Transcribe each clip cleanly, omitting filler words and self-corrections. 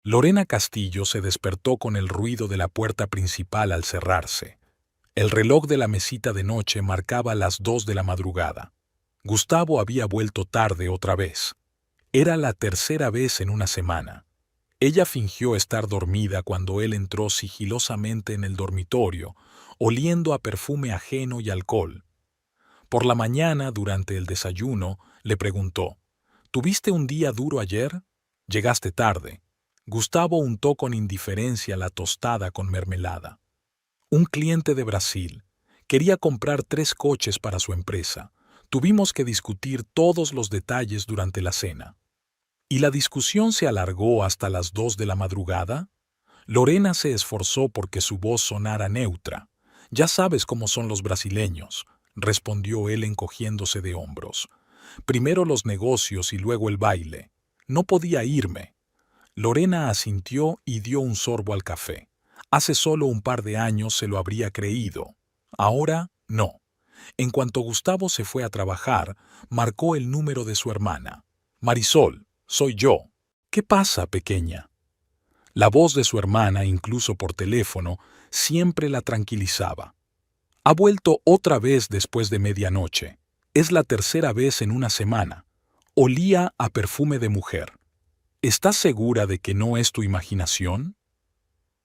Lorena Castillo se despertó con el ruido de la puerta principal al cerrarse. El reloj de la mesita de noche marcaba las 2 de la madrugada. Gustavo había vuelto tarde otra vez. Era la tercera vez en una semana. Ella fingió estar dormida cuando él entró sigilosamente en el dormitorio, oliendo a perfume ajeno y alcohol. Por la mañana, durante el desayuno, le preguntó: ¿Tuviste un día duro ayer? Llegaste tarde. Gustavo untó con indiferencia la tostada con mermelada. Un cliente de Brasil. Quería comprar 3 coches para su empresa. Tuvimos que discutir todos los detalles durante la cena. ¿Y la discusión se alargó hasta las 2 de la madrugada? Lorena se esforzó porque su voz sonara neutra. Ya sabes cómo son los brasileños, respondió él encogiéndose de hombros. Primero los negocios y luego el baile. No podía irme. Lorena asintió y dio un sorbo al café. Hace solo un par de años se lo habría creído. Ahora, no. En cuanto Gustavo se fue a trabajar, marcó el número de su hermana. Marisol, soy yo. ¿Qué pasa, pequeña? La voz de su hermana, incluso por teléfono, siempre la tranquilizaba. Ha vuelto otra vez después de medianoche. Es la tercera vez en una semana. Olía a perfume de mujer. ¿Estás segura de que no es tu imaginación?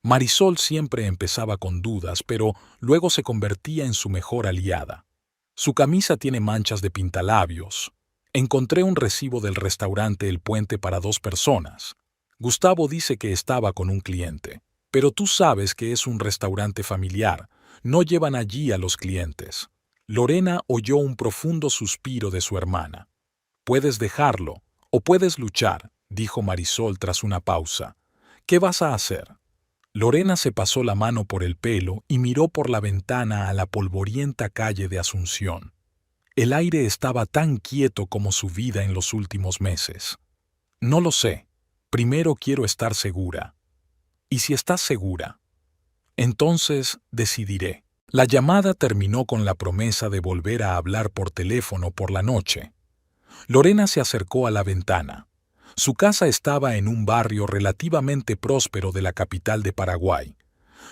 Marisol siempre empezaba con dudas, pero luego se convertía en su mejor aliada. Su camisa tiene manchas de pintalabios. Encontré un recibo del restaurante El Puente para 2 personas. Gustavo dice que estaba con un cliente, pero tú sabes que es un restaurante familiar. No llevan allí a los clientes. Lorena oyó un profundo suspiro de su hermana. Puedes dejarlo, o puedes luchar, dijo Marisol tras una pausa. ¿Qué vas a hacer? Lorena se pasó la mano por el pelo y miró por la ventana a la polvorienta calle de Asunción. El aire estaba tan quieto como su vida en los últimos meses. No lo sé. Primero quiero estar segura. ¿Y si estás segura? Entonces decidiré. La llamada terminó con la promesa de volver a hablar por teléfono por la noche. Lorena se acercó a la ventana. Su casa estaba en un barrio relativamente próspero de la capital de Paraguay.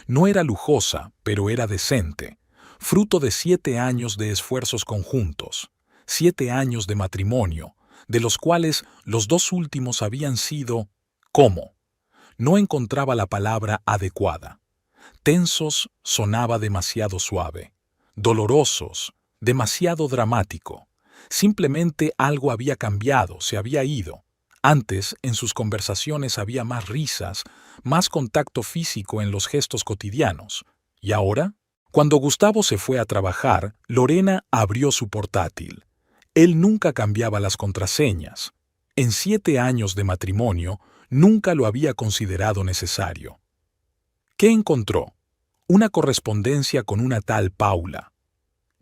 No era lujosa, pero era decente, fruto de 7 años de esfuerzos conjuntos, 7 años de matrimonio, de los cuales los 2 últimos habían sido... ¿Cómo? No encontraba la palabra adecuada. Tensos sonaba demasiado suave. Dolorosos, demasiado dramático. Simplemente algo había cambiado, se había ido. Antes, en sus conversaciones había más risas, más contacto físico en los gestos cotidianos. ¿Y ahora? Cuando Gustavo se fue a trabajar, Lorena abrió su portátil. Él nunca cambiaba las contraseñas. En 7 años de matrimonio, nunca lo había considerado necesario. ¿Qué encontró? Una correspondencia con una tal Paula.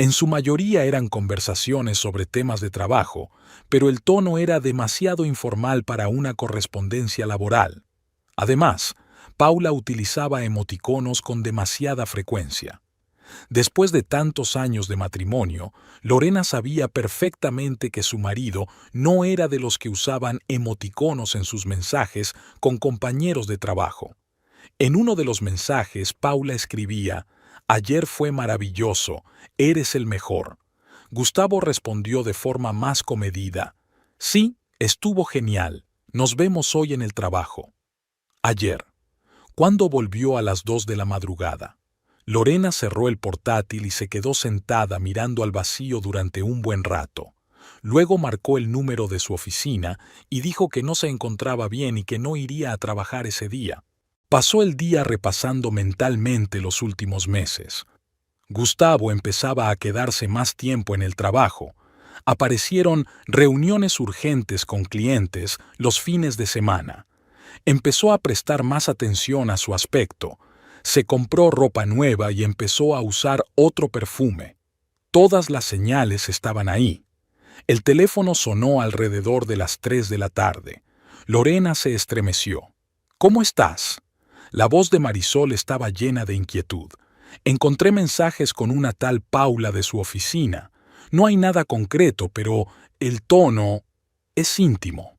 En su mayoría eran conversaciones sobre temas de trabajo, pero el tono era demasiado informal para una correspondencia laboral. Además, Paula utilizaba emoticonos con demasiada frecuencia. Después de tantos años de matrimonio, Lorena sabía perfectamente que su marido no era de los que usaban emoticonos en sus mensajes con compañeros de trabajo. En uno de los mensajes, Paula escribía: «Ayer fue maravilloso, eres el mejor». Gustavo respondió de forma más comedida: «Sí, estuvo genial, nos vemos hoy en el trabajo». Ayer. ¿Cuándo volvió a las 2 de la madrugada? Lorena cerró el portátil y se quedó sentada mirando al vacío durante un buen rato. Luego marcó el número de su oficina y dijo que no se encontraba bien y que no iría a trabajar ese día. Pasó el día repasando mentalmente los últimos meses. Gustavo empezaba a quedarse más tiempo en el trabajo. Aparecieron reuniones urgentes con clientes los fines de semana. Empezó a prestar más atención a su aspecto. Se compró ropa nueva y empezó a usar otro perfume. Todas las señales estaban ahí. El teléfono sonó alrededor de las 3 de la tarde. Lorena se estremeció. «¿Cómo estás?» La voz de Marisol estaba llena de inquietud. «Encontré mensajes con una tal Paula de su oficina. No hay nada concreto, pero el tono es íntimo».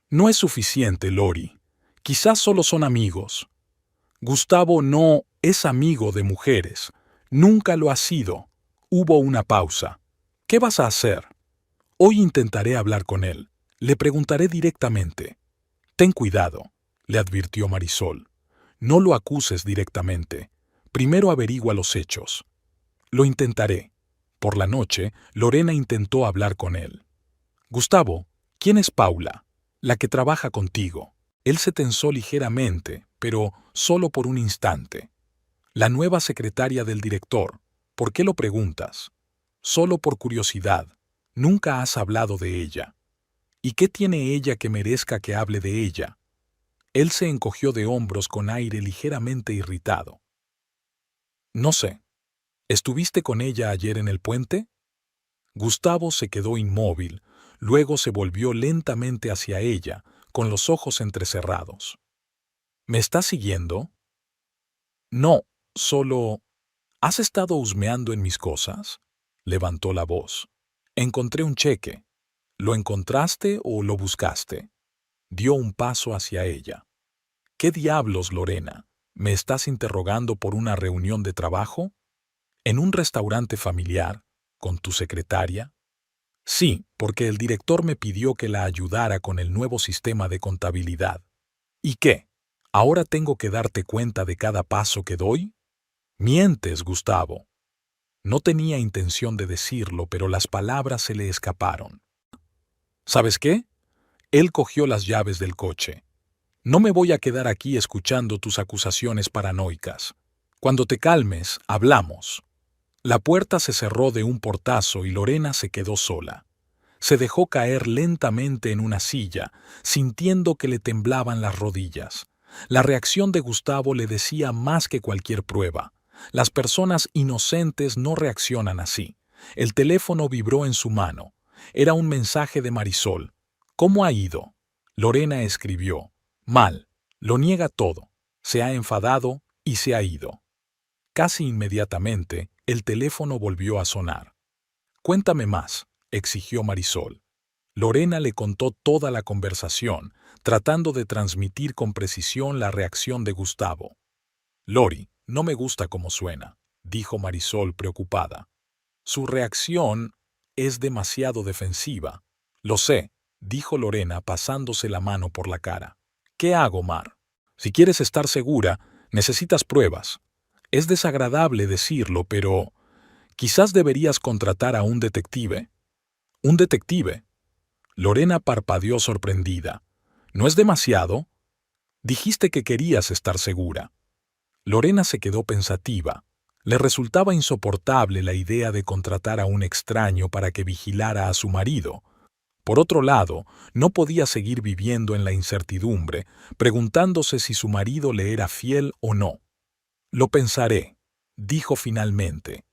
«No es suficiente, Lori. Quizás solo son amigos. Gustavo no es amigo de mujeres. Nunca lo ha sido. Hubo una pausa. ¿Qué vas a hacer? Hoy intentaré hablar con él. Le preguntaré directamente. Ten cuidado, le advirtió Marisol. No lo acuses directamente. Primero averigua los hechos. Lo intentaré. Por la noche, Lorena intentó hablar con él. Gustavo, ¿quién es Paula? La que trabaja contigo. Él se tensó ligeramente, pero solo por un instante. La nueva secretaria del director. ¿Por qué lo preguntas? Solo por curiosidad. Nunca has hablado de ella. ¿Y qué tiene ella que merezca que hable de ella? Él se encogió de hombros con aire ligeramente irritado. No sé. ¿Estuviste con ella ayer en el puente? Gustavo se quedó inmóvil, luego se volvió lentamente hacia ella, con los ojos entrecerrados. ¿Me estás siguiendo? No, solo... ¿Has estado husmeando en mis cosas? Levantó la voz. Encontré un cheque. ¿Lo encontraste o lo buscaste? Dio un paso hacia ella. ¿Qué diablos, Lorena? ¿Me estás interrogando por una reunión de trabajo? ¿En un restaurante familiar? ¿Con tu secretaria? Sí, porque el director me pidió que la ayudara con el nuevo sistema de contabilidad. ¿Y qué? ¿Ahora tengo que darte cuenta de cada paso que doy? Mientes, Gustavo. No tenía intención de decirlo, pero las palabras se le escaparon. ¿Sabes qué? Él cogió las llaves del coche. No me voy a quedar aquí escuchando tus acusaciones paranoicas. Cuando te calmes, hablamos. La puerta se cerró de un portazo y Lorena se quedó sola. Se dejó caer lentamente en una silla, sintiendo que le temblaban las rodillas. La reacción de Gustavo le decía más que cualquier prueba. Las personas inocentes no reaccionan así. El teléfono vibró en su mano. Era un mensaje de Marisol. ¿Cómo ha ido? Lorena escribió. Mal. Lo niega todo. Se ha enfadado y se ha ido. Casi inmediatamente, el teléfono volvió a sonar. Cuéntame más, exigió Marisol. Lorena le contó toda la conversación, tratando de transmitir con precisión la reacción de Gustavo. Lori, no me gusta cómo suena, dijo Marisol preocupada. Su reacción es demasiado defensiva. Lo sé, dijo Lorena pasándose la mano por la cara. ¿Qué hago, Mar? Si quieres estar segura, necesitas pruebas. Es desagradable decirlo, pero quizás deberías contratar a un detective. ¿Un detective? Lorena parpadeó sorprendida. ¿No es demasiado? Dijiste que querías estar segura. Lorena se quedó pensativa. Le resultaba insoportable la idea de contratar a un extraño para que vigilara a su marido. Por otro lado, no podía seguir viviendo en la incertidumbre, preguntándose si su marido le era fiel o no. Lo pensaré, dijo finalmente.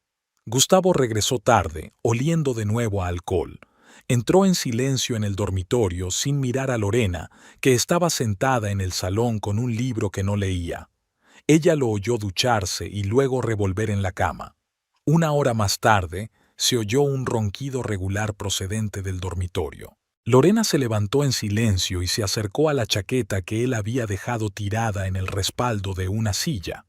Gustavo regresó tarde, oliendo de nuevo a alcohol. Entró en silencio en el dormitorio sin mirar a Lorena, que estaba sentada en el salón con un libro que no leía. Ella lo oyó ducharse y luego revolver en la cama. Una hora más tarde, se oyó un ronquido regular procedente del dormitorio. Lorena se levantó en silencio y se acercó a la chaqueta que él había dejado tirada en el respaldo de una silla.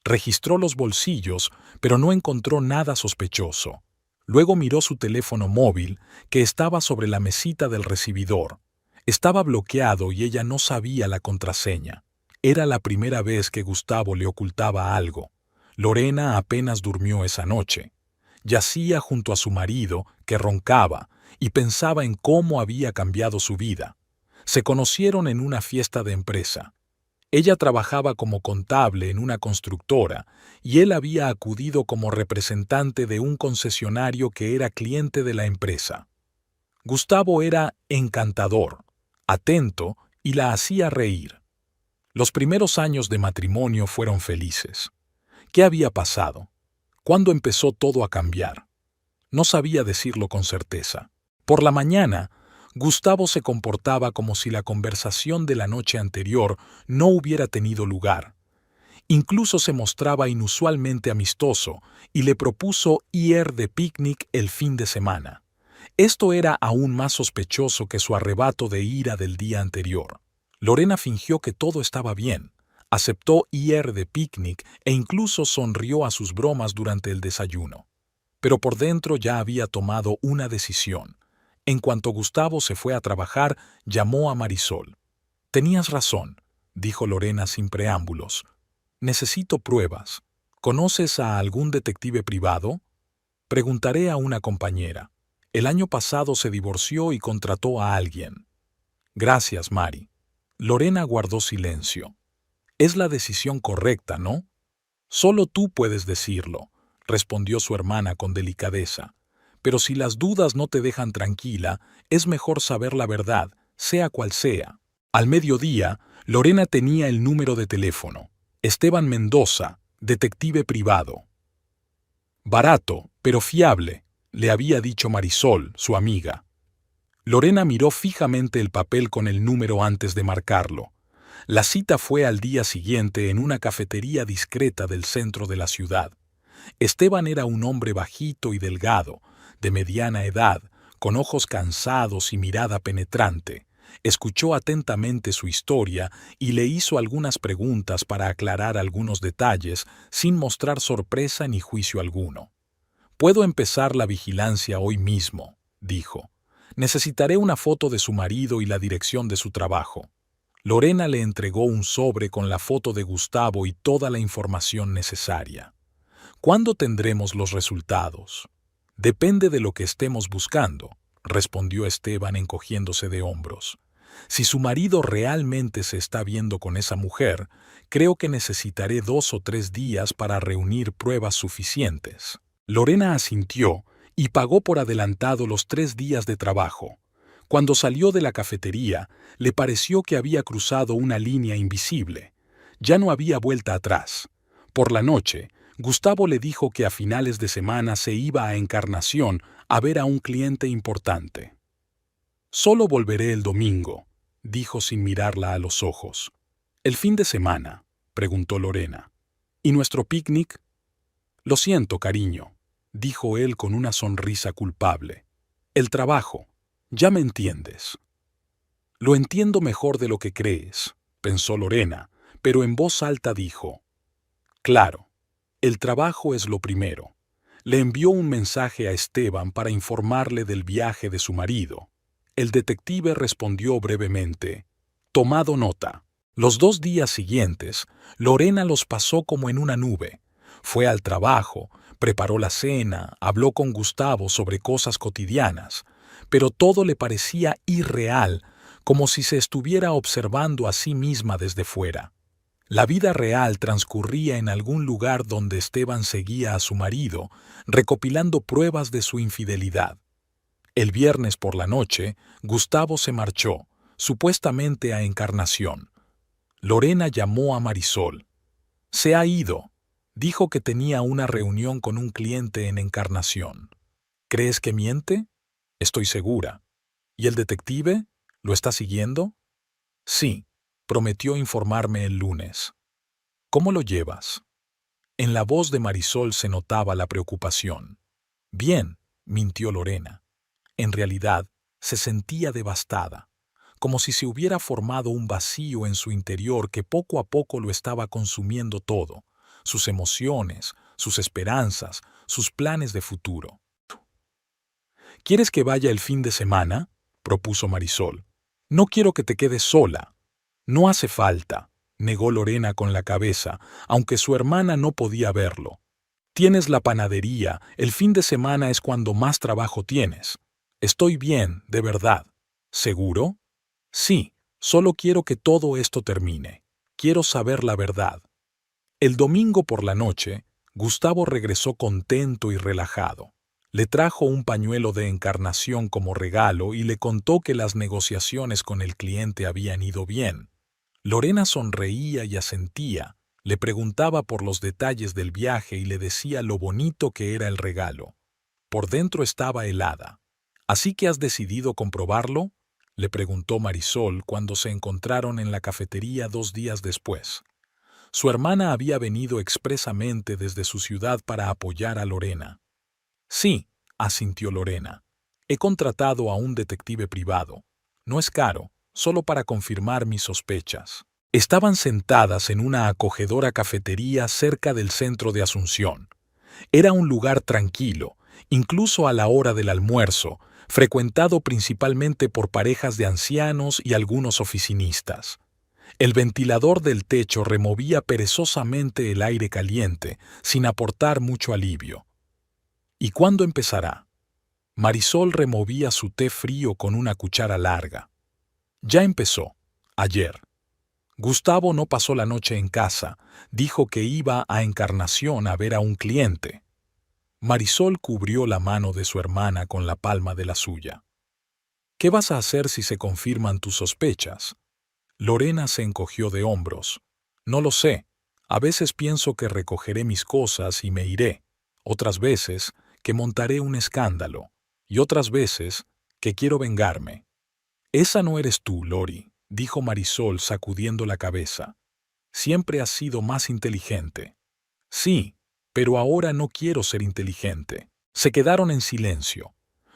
Registró los bolsillos, pero no encontró nada sospechoso. Luego miró su teléfono móvil, que estaba sobre la mesita del recibidor. Estaba bloqueado y ella no sabía la contraseña. Era la primera vez que Gustavo le ocultaba algo. Lorena apenas durmió esa noche. Yacía junto a su marido, que roncaba, y pensaba en cómo había cambiado su vida. Se conocieron en una fiesta de empresa. Ella trabajaba como contable en una constructora y él había acudido como representante de un concesionario que era cliente de la empresa. Gustavo era encantador, atento y la hacía reír. Los primeros años de matrimonio fueron felices. ¿Qué había pasado? ¿Cuándo empezó todo a cambiar? No sabía decirlo con certeza. Por la mañana, Gustavo se comportaba como si la conversación de la noche anterior no hubiera tenido lugar. Incluso se mostraba inusualmente amistoso y le propuso ir de picnic el fin de semana. Esto era aún más sospechoso que su arrebato de ira del día anterior. Lorena fingió que todo estaba bien, aceptó ir de picnic e incluso sonrió a sus bromas durante el desayuno. Pero por dentro ya había tomado una decisión. En cuanto Gustavo se fue a trabajar, llamó a Marisol. «Tenías razón», dijo Lorena sin preámbulos. «Necesito pruebas. ¿Conoces a algún detective privado?» «Preguntaré a una compañera. El año pasado se divorció y contrató a alguien». «Gracias, Mari». Lorena guardó silencio. «Es la decisión correcta, ¿no?» «Solo tú puedes decirlo», respondió su hermana con delicadeza. «Pero si las dudas no te dejan tranquila, es mejor saber la verdad, sea cual sea». Al mediodía, Lorena tenía el número de teléfono. Esteban Mendoza, detective privado. «Barato, pero fiable», le había dicho Marisol, su amiga. Lorena miró fijamente el papel con el número antes de marcarlo. La cita fue al día siguiente en una cafetería discreta del centro de la ciudad. Esteban era un hombre bajito y delgado, de mediana edad, con ojos cansados y mirada penetrante. Escuchó atentamente su historia y le hizo algunas preguntas para aclarar algunos detalles sin mostrar sorpresa ni juicio alguno. «Puedo empezar la vigilancia hoy mismo», dijo. «Necesitaré una foto de su marido y la dirección de su trabajo». Lorena le entregó un sobre con la foto de Gustavo y toda la información necesaria. «¿Cuándo tendremos los resultados?» «Depende de lo que estemos buscando», respondió Esteban encogiéndose de hombros. «Si su marido realmente se está viendo con esa mujer, creo que necesitaré 2 o 3 días para reunir pruebas suficientes». Lorena asintió y pagó por adelantado los 3 días de trabajo. Cuando salió de la cafetería, le pareció que había cruzado una línea invisible. Ya no había vuelta atrás. Por la noche, Gustavo le dijo que a finales de semana se iba a Encarnación a ver a un cliente importante. «Solo volveré el domingo», dijo sin mirarla a los ojos. «¿El fin de semana?», preguntó Lorena. «¿Y nuestro picnic?» «Lo siento, cariño», dijo él con una sonrisa culpable. «El trabajo. Ya me entiendes». «Lo entiendo mejor de lo que crees», pensó Lorena, pero en voz alta dijo: «Claro, el trabajo es lo primero». Le envió un mensaje a Esteban para informarle del viaje de su marido. El detective respondió brevemente: «Tomado nota». Los 2 días siguientes, Lorena los pasó como en una nube. Fue al trabajo, preparó la cena, habló con Gustavo sobre cosas cotidianas, pero todo le parecía irreal, como si se estuviera observando a sí misma desde fuera. La vida real transcurría en algún lugar donde Esteban seguía a su marido, recopilando pruebas de su infidelidad. El viernes por la noche, Gustavo se marchó, supuestamente a Encarnación. Lorena llamó a Marisol. «Se ha ido», dijo que tenía una reunión con un cliente en Encarnación. «¿Crees que miente?» «Estoy segura». «¿Y el detective? ¿Lo está siguiendo?» «Sí, prometió informarme el lunes». «¿Cómo lo llevas?» En la voz de Marisol se notaba la preocupación. «Bien», mintió Lorena. En realidad, se sentía devastada, como si se hubiera formado un vacío en su interior que poco a poco lo estaba consumiendo todo, sus emociones, sus esperanzas, sus planes de futuro. «¿Quieres que vaya el fin de semana?», propuso Marisol. «No quiero que te quedes sola». «No hace falta», negó Lorena con la cabeza, aunque su hermana no podía verlo. «Tienes la panadería, el fin de semana es cuando más trabajo tienes. Estoy bien, de verdad». «¿Seguro?» «Sí, solo quiero que todo esto termine. Quiero saber la verdad». El domingo por la noche, Gustavo regresó contento y relajado. Le trajo un pañuelo de Encarnación como regalo y le contó que las negociaciones con el cliente habían ido bien. Lorena sonreía y asentía, le preguntaba por los detalles del viaje y le decía lo bonito que era el regalo. Por dentro estaba helada. «¿Así que has decidido comprobarlo?», le preguntó Marisol cuando se encontraron en la cafetería 2 días después. Su hermana había venido expresamente desde su ciudad para apoyar a Lorena. «Sí», asintió Lorena. «He contratado a un detective privado. No es caro, solo para confirmar mis sospechas. Estaban sentadas en una acogedora cafetería cerca del centro de Asunción. Era un lugar tranquilo, incluso a la hora del almuerzo, frecuentado principalmente por parejas de ancianos y algunos oficinistas. El ventilador del techo removía perezosamente el aire caliente, sin aportar mucho alivio. ¿Y cuándo empezará? Marisol removía su té frío con una cuchara larga. Ya empezó, ayer. Gustavo no pasó la noche en casa, dijo que iba a Encarnación a ver a un cliente. Marisol cubrió la mano de su hermana con la palma de la suya. ¿Qué vas a hacer si se confirman tus sospechas? Lorena se encogió de hombros. No lo sé. A veces pienso que recogeré mis cosas y me iré. Otras veces que montaré un escándalo. Y otras veces que quiero vengarme. Esa no eres tú, Lori, dijo Marisol sacudiendo la cabeza. Siempre has sido más inteligente. Sí, pero ahora no quiero ser inteligente. Se quedaron en silencio.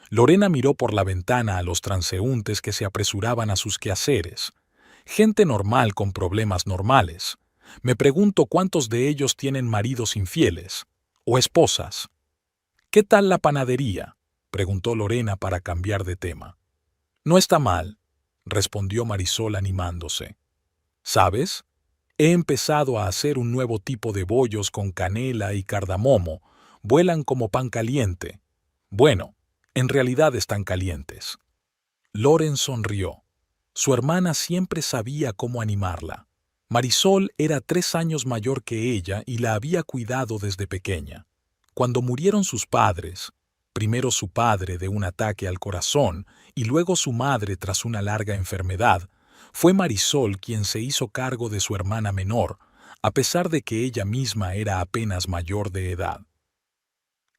Lorena miró por la ventana a los transeúntes que se apresuraban a sus quehaceres. Gente normal con problemas normales. Me pregunto cuántos de ellos tienen maridos infieles. O esposas. ¿Qué tal la panadería? Preguntó Lorena para cambiar de tema. No está mal, respondió Marisol animándose. ¿Sabes? He empezado a hacer un nuevo tipo de bollos con canela y cardamomo. Vuelan como pan caliente. Bueno, en realidad están calientes. Loren sonrió. Su hermana siempre sabía cómo animarla. Marisol era 3 años mayor que ella y la había cuidado desde pequeña. Cuando murieron sus padres, primero su padre de un ataque al corazón y luego su madre tras una larga enfermedad, fue Marisol quien se hizo cargo de su hermana menor, a pesar de que ella misma era apenas mayor de edad.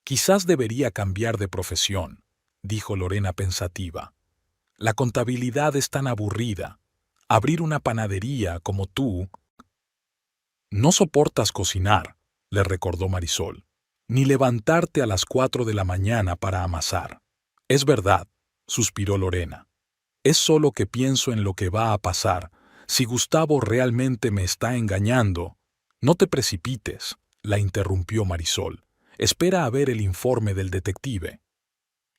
Quizás debería cambiar de profesión, dijo Lorena pensativa. La contabilidad es tan aburrida. Abrir una panadería como tú... No soportas cocinar, le recordó Marisol, ni levantarte a las 4 de la mañana para amasar. Es verdad, suspiró Lorena. Es solo que pienso en lo que va a pasar. Si Gustavo realmente me está engañando... No te precipites, la interrumpió Marisol. Espera a ver el informe del detective.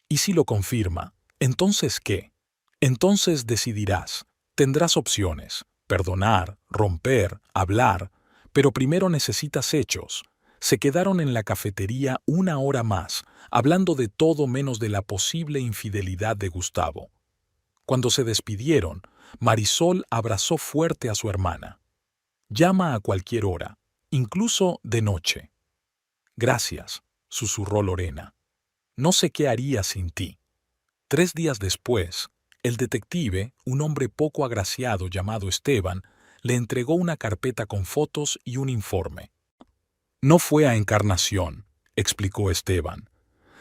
¿Y si lo confirma? ¿Entonces qué? Entonces decidirás. Tendrás opciones. Perdonar, romper, hablar. Pero primero necesitas hechos. Se quedaron en la cafetería 1 hora más, hablando de todo menos de la posible infidelidad de Gustavo. Cuando se despidieron, Marisol abrazó fuerte a su hermana. Llama a cualquier hora, incluso de noche. Gracias, susurró Lorena. No sé qué haría sin ti. 3 días después, el detective, un hombre poco agraciado llamado Esteban, le entregó una carpeta con fotos y un informe. No fue a Encarnación, explicó Esteban.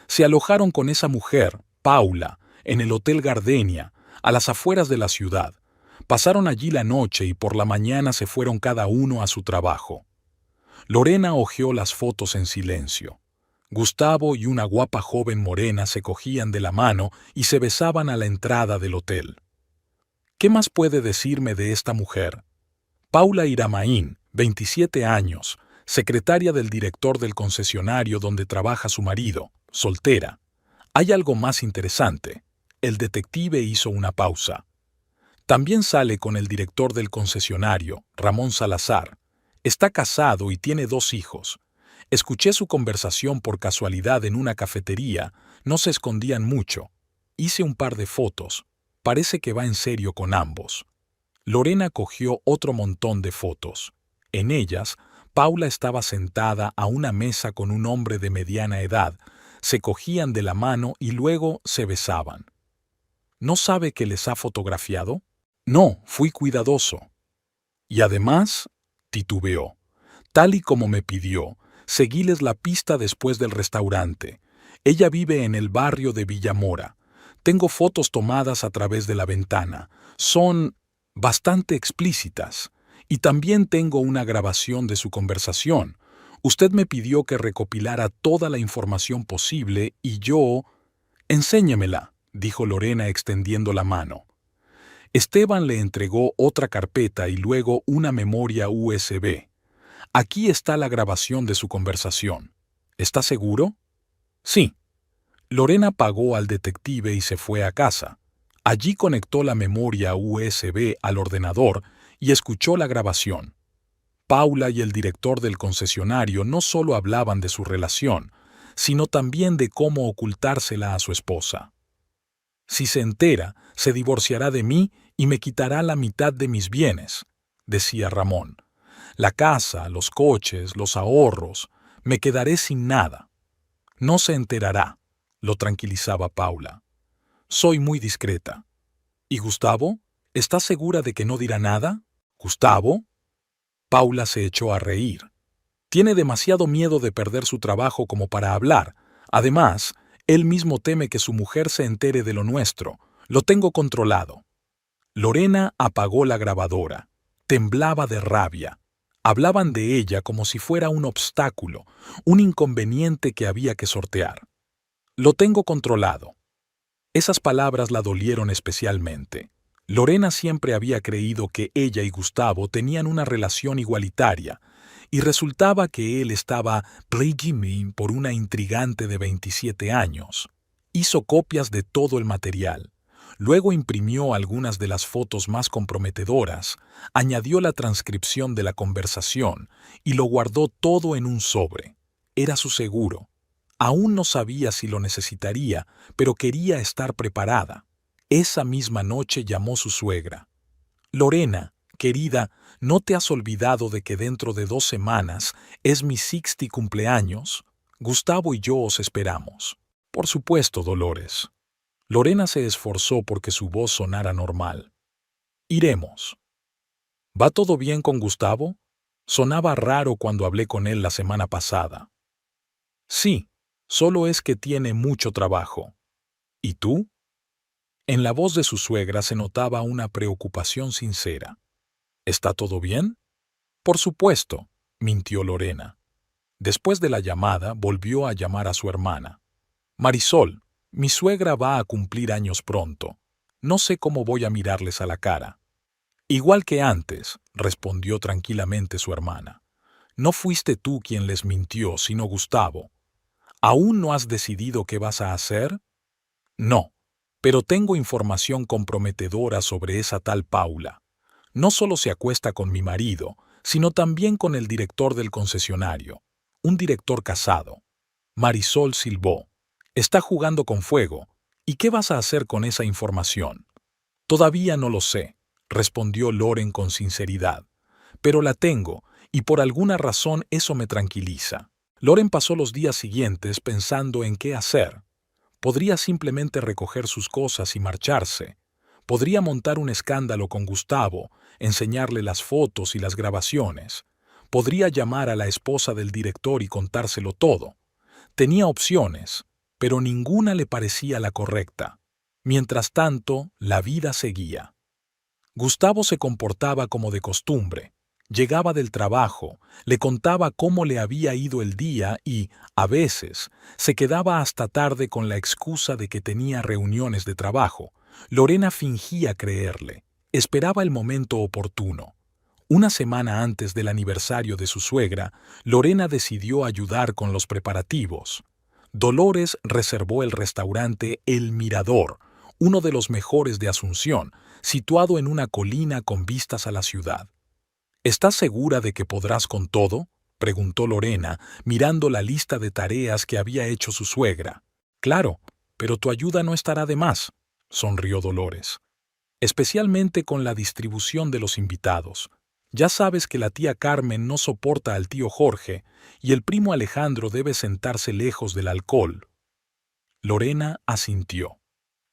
Se alojaron con esa mujer, Paula, en el Hotel Gardenia, a las afueras de la ciudad. Pasaron allí la noche y por la mañana se fueron cada uno a su trabajo. Lorena hojeó las fotos en silencio. Gustavo y una guapa joven morena se cogían de la mano y se besaban a la entrada del hotel. ¿Qué más puede decirme de esta mujer? Paula Iramaín, 27 años, secretaria del director del concesionario donde trabaja su marido, soltera. Hay algo más interesante. El detective hizo una pausa. También sale con el director del concesionario, Ramón Salazar. Está casado y tiene 2 hijos. Escuché su conversación por casualidad en una cafetería, no se escondían mucho. Hice un par de fotos. Parece que va en serio con ambos. Lorena cogió otro montón de fotos. En ellas, Paula estaba sentada a una mesa con un hombre de mediana edad. Se cogían de la mano y luego se besaban. ¿No sabe que les ha fotografiado? No, fui cuidadoso. Y además, titubeó. Tal y como me pidió, seguíles la pista después del restaurante. Ella vive en el barrio de Villamora. Tengo fotos tomadas a través de la ventana. Son bastante explícitas. Y también tengo una grabación de su conversación. Usted me pidió que recopilara toda la información posible y yo... Enséñemela, dijo Lorena extendiendo la mano. Esteban le entregó otra carpeta y luego una memoria USB. Aquí está la grabación de su conversación. ¿Está seguro? Sí. Lorena pagó al detective y se fue a casa. Allí conectó la memoria USB al ordenador y escuchó la grabación. Paula y el director del concesionario no solo hablaban de su relación, sino también de cómo ocultársela a su esposa. Si se entera, se divorciará de mí y me quitará la mitad de mis bienes, decía Ramón. La casa, los coches, los ahorros, me quedaré sin nada. No se enterará, lo tranquilizaba Paula. Soy muy discreta. ¿Y Gustavo? ¿Estás segura de que no dirá nada? ¿Gustavo? Paula se echó a reír. Tiene demasiado miedo de perder su trabajo como para hablar. Además, él mismo teme que su mujer se entere de lo nuestro. Lo tengo controlado. Lorena apagó la grabadora. Temblaba de rabia. Hablaban de ella como si fuera un obstáculo, un inconveniente que había que sortear. Lo tengo controlado. Esas palabras la dolieron especialmente. Lorena siempre había creído que ella y Gustavo tenían una relación igualitaria, y resultaba que él estaba plagiando por una intrigante de 27 años. Hizo copias de todo el material. Luego imprimió algunas de las fotos más comprometedoras, añadió la transcripción de la conversación y lo guardó todo en un sobre. Era su seguro. Aún no sabía si lo necesitaría, pero quería estar preparada. Esa misma noche llamó su suegra. Lorena, querida, ¿no te has olvidado de que dentro de 2 semanas es mi 60 cumpleaños? Gustavo y yo os esperamos. Por supuesto, Dolores. Lorena se esforzó porque su voz sonara normal. Iremos. ¿Va todo bien con Gustavo? Sonaba raro cuando hablé con él la semana pasada. Sí, solo es que tiene mucho trabajo. ¿Y tú? En la voz de su suegra se notaba una preocupación sincera. ¿Está todo bien? Por supuesto, mintió Lorena. Después de la llamada, volvió a llamar a su hermana. Marisol, mi suegra va a cumplir años pronto. No sé cómo voy a mirarles a la cara. Igual que antes, respondió tranquilamente su hermana. No fuiste tú quien les mintió, sino Gustavo. ¿Aún no has decidido qué vas a hacer? No, pero tengo información comprometedora sobre esa tal Paula. No solo se acuesta con mi marido, sino también con el director del concesionario, un director casado. Marisol silbó. Está jugando con fuego. ¿Y qué vas a hacer con esa información? Todavía no lo sé, respondió Loren con sinceridad. Pero la tengo, y por alguna razón eso me tranquiliza. Loren pasó los días siguientes pensando en qué hacer. Podría simplemente recoger sus cosas y marcharse. Podría montar un escándalo con Gustavo, enseñarle las fotos y las grabaciones. Podría llamar a la esposa del director y contárselo todo. Tenía opciones, pero ninguna le parecía la correcta. Mientras tanto, la vida seguía. Gustavo se comportaba como de costumbre. Llegaba del trabajo, le contaba cómo le había ido el día y, a veces, se quedaba hasta tarde con la excusa de que tenía reuniones de trabajo. Lorena fingía creerle. Esperaba el momento oportuno. Una semana antes del aniversario de su suegra, Lorena decidió ayudar con los preparativos. Dolores reservó el restaurante El Mirador, uno de los mejores de Asunción, situado en una colina con vistas a la ciudad. ¿Estás segura de que podrás con todo?, preguntó Lorena, mirando la lista de tareas que había hecho su suegra. Claro, pero tu ayuda no estará de más, sonrió Dolores. Especialmente con la distribución de los invitados. Ya sabes que la tía Carmen no soporta al tío Jorge y el primo Alejandro debe sentarse lejos del alcohol. Lorena asintió.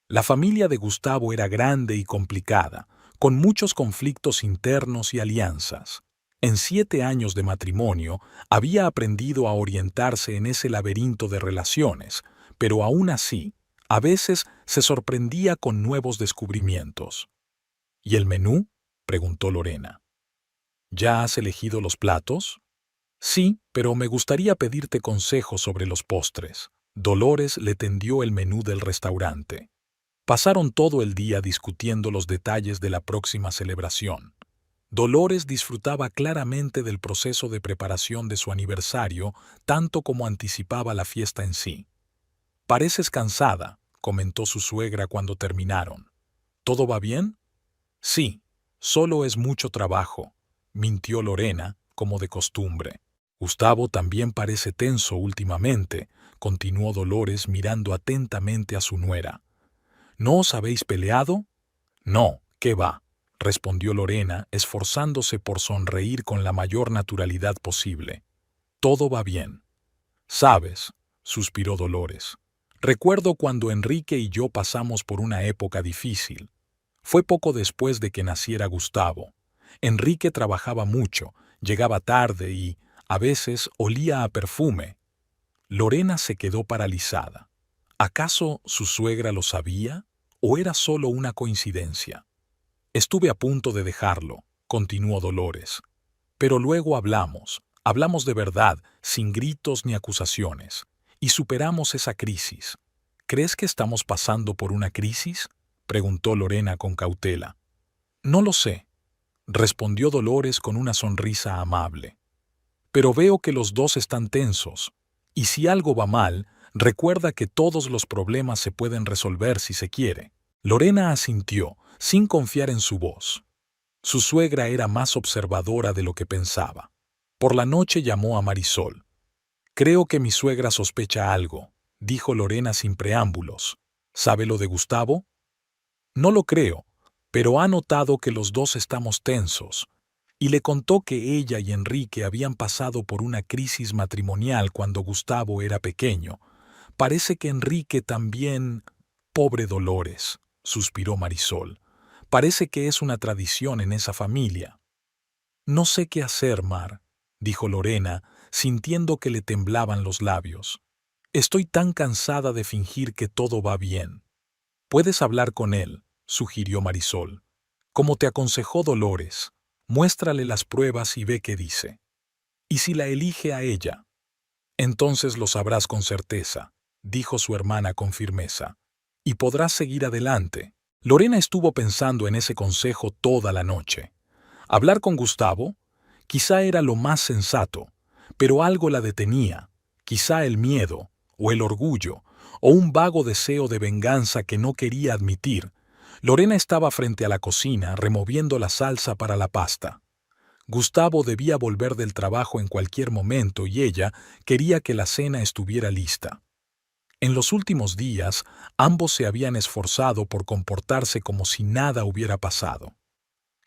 La familia de Gustavo era grande y complicada, con muchos conflictos internos y alianzas. En 7 años de matrimonio había aprendido a orientarse en ese laberinto de relaciones, pero aún así, a veces se sorprendía con nuevos descubrimientos. ¿Y el menú?, preguntó Lorena. ¿Ya has elegido los platos? Sí, pero me gustaría pedirte consejos sobre los postres. Dolores le tendió el menú del restaurante. Pasaron todo el día discutiendo los detalles de la próxima celebración. Dolores disfrutaba claramente del proceso de preparación de su aniversario, tanto como anticipaba la fiesta en sí. «Pareces cansada», comentó su suegra cuando terminaron. «¿Todo va bien?» «Sí, solo es mucho trabajo», mintió Lorena, como de costumbre. «Gustavo también parece tenso últimamente», continuó Dolores mirando atentamente a su nuera. «¿No os habéis peleado?» «No, ¿qué va?», respondió Lorena, esforzándose por sonreír con la mayor naturalidad posible. «Todo va bien». «Sabes», suspiró Dolores, «recuerdo cuando Enrique y yo pasamos por una época difícil. Fue poco después de que naciera Gustavo. Enrique trabajaba mucho, llegaba tarde y, a veces, olía a perfume». Lorena se quedó paralizada. ¿Acaso su suegra lo sabía o era solo una coincidencia? «Estuve a punto de dejarlo», continuó Dolores. «Pero luego hablamos de verdad, sin gritos ni acusaciones, y superamos esa crisis». «¿Crees que estamos pasando por una crisis?», preguntó Lorena con cautela. «No lo sé», respondió Dolores con una sonrisa amable. «Pero veo que los dos están tensos, y si algo va mal, recuerda que todos los problemas se pueden resolver si se quiere». Lorena asintió, sin confiar en su voz. Su suegra era más observadora de lo que pensaba. Por la noche llamó a Marisol. «Creo que mi suegra sospecha algo», dijo Lorena sin preámbulos. «¿Sabe lo de Gustavo?» «No lo creo, pero ha notado que los dos estamos tensos, y le contó que ella y Enrique habían pasado por una crisis matrimonial cuando Gustavo era pequeño. Parece que Enrique también... Pobre Dolores», suspiró Marisol. «Parece que es una tradición en esa familia». «No sé qué hacer, Mar», dijo Lorena, sintiendo que le temblaban los labios. «Estoy tan cansada de fingir que todo va bien». «Puedes hablar con él», sugirió Marisol. «Como te aconsejó Dolores, muéstrale las pruebas y ve qué dice. ¿Y si la elige a ella?» «Entonces lo sabrás con certeza», dijo su hermana con firmeza. «Y podrás seguir adelante». Lorena estuvo pensando en ese consejo toda la noche. Hablar con Gustavo quizá era lo más sensato, pero algo la detenía, quizá el miedo, o el orgullo, o un vago deseo de venganza que no quería admitir. Lorena estaba frente a la cocina removiendo la salsa para la pasta. Gustavo debía volver del trabajo en cualquier momento y ella quería que la cena estuviera lista. En los últimos días, ambos se habían esforzado por comportarse como si nada hubiera pasado.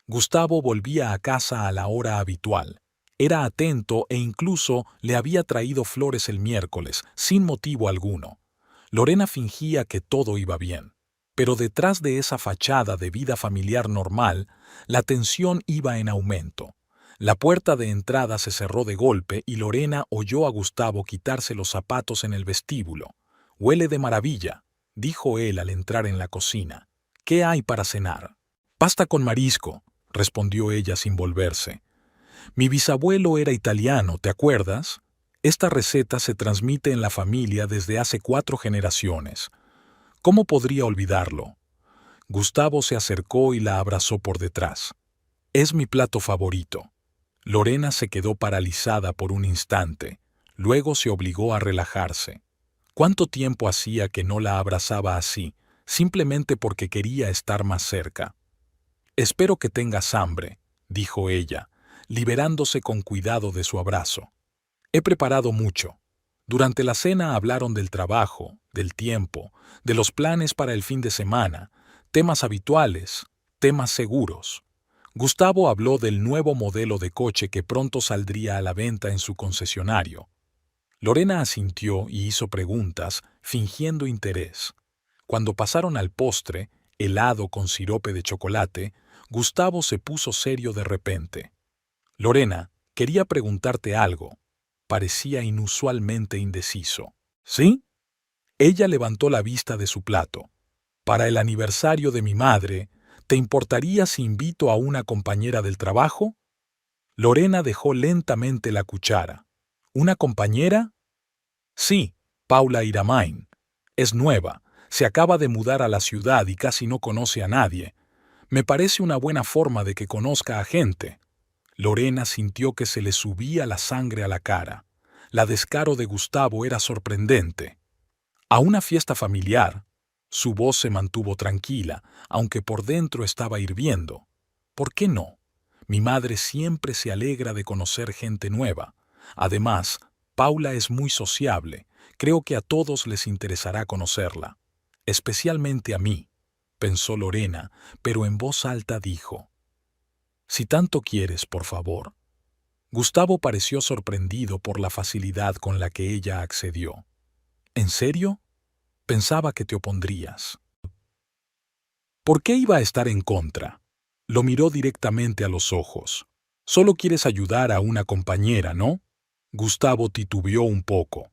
Gustavo volvía a casa a la hora habitual. Era atento e incluso le había traído flores el miércoles, sin motivo alguno. Lorena fingía que todo iba bien. Pero detrás de esa fachada de vida familiar normal, la tensión iba en aumento. La puerta de entrada se cerró de golpe y Lorena oyó a Gustavo quitarse los zapatos en el vestíbulo. «Huele de maravilla», dijo él al entrar en la cocina. «¿Qué hay para cenar?» «Pasta con marisco», respondió ella sin volverse. «Mi bisabuelo era italiano, ¿te acuerdas? Esta receta se transmite en la familia desde hace 4 generaciones. ¿Cómo podría olvidarlo?» Gustavo se acercó y la abrazó por detrás. «Es mi plato favorito». Lorena se quedó paralizada por un instante. Luego se obligó a relajarse. ¿Cuánto tiempo hacía que no la abrazaba así, simplemente porque quería estar más cerca? «Espero que tengas hambre», dijo ella, liberándose con cuidado de su abrazo. «He preparado mucho». Durante la cena hablaron del trabajo, del tiempo, de los planes para el fin de semana, temas habituales, temas seguros. Gustavo habló del nuevo modelo de coche que pronto saldría a la venta en su concesionario. Lorena asintió y hizo preguntas, fingiendo interés. Cuando pasaron al postre, helado con sirope de chocolate, Gustavo se puso serio de repente. «Lorena, quería preguntarte algo». Parecía inusualmente indeciso. «¿Sí?» Ella levantó la vista de su plato. «Para el aniversario de mi madre, ¿te importaría si invito a una compañera del trabajo?» Lorena dejó lentamente la cuchara. «¿Una compañera?» «Sí, Paula Iramain. Es nueva, Se acaba de mudar a la ciudad y casi no conoce a nadie. Me parece una buena forma de que conozca a gente. Lorena sintió que se le subía la sangre a la cara. La descaro de Gustavo era sorprendente. A una fiesta familiar, su voz se mantuvo tranquila, aunque por dentro estaba hirviendo. ¿Por qué no? Mi madre siempre se alegra de conocer gente nueva. Además, Paula es muy sociable. Creo que a todos les interesará conocerla. Especialmente a mí, pensó Lorena, pero en voz alta dijo: Si tanto quieres, por favor. Gustavo pareció sorprendido por la facilidad con la que ella accedió. ¿En serio? Pensaba que te opondrías. ¿Por qué iba a estar en contra? Lo miró directamente a los ojos. Solo quieres ayudar a una compañera, ¿no? Gustavo titubeó un poco.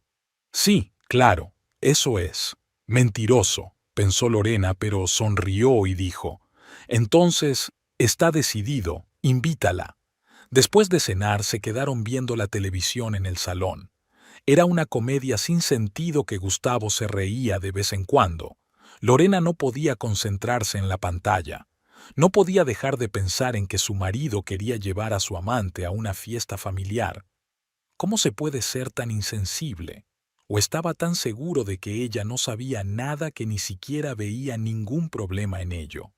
Sí, claro, eso es. Mentiroso, pensó Lorena, pero sonrió y dijo: Entonces, está decidido, invítala. Después de cenar se quedaron viendo la televisión en el salón. Era una comedia sin sentido que Gustavo se reía de vez en cuando. Lorena no podía concentrarse en la pantalla. No podía dejar de pensar en que su marido quería llevar a su amante a una fiesta familiar. ¿Cómo se puede ser tan insensible? ¿O estaba tan seguro de que ella no sabía nada que ni siquiera veía ningún problema en ello?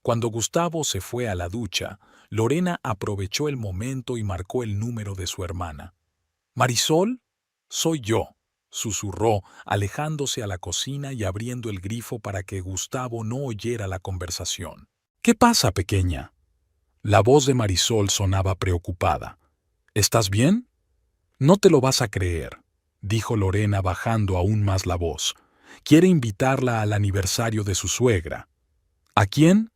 Cuando Gustavo se fue a la ducha, Lorena aprovechó el momento y marcó el número de su hermana. «¿Marisol? Soy yo», susurró, alejándose a la cocina y abriendo el grifo para que Gustavo no oyera la conversación. «¿Qué pasa, pequeña?» La voz de Marisol sonaba preocupada. «¿Estás bien?» «No te lo vas a creer», dijo Lorena bajando aún más la voz. «Quiere invitarla al aniversario de su suegra». «¿A quién?»,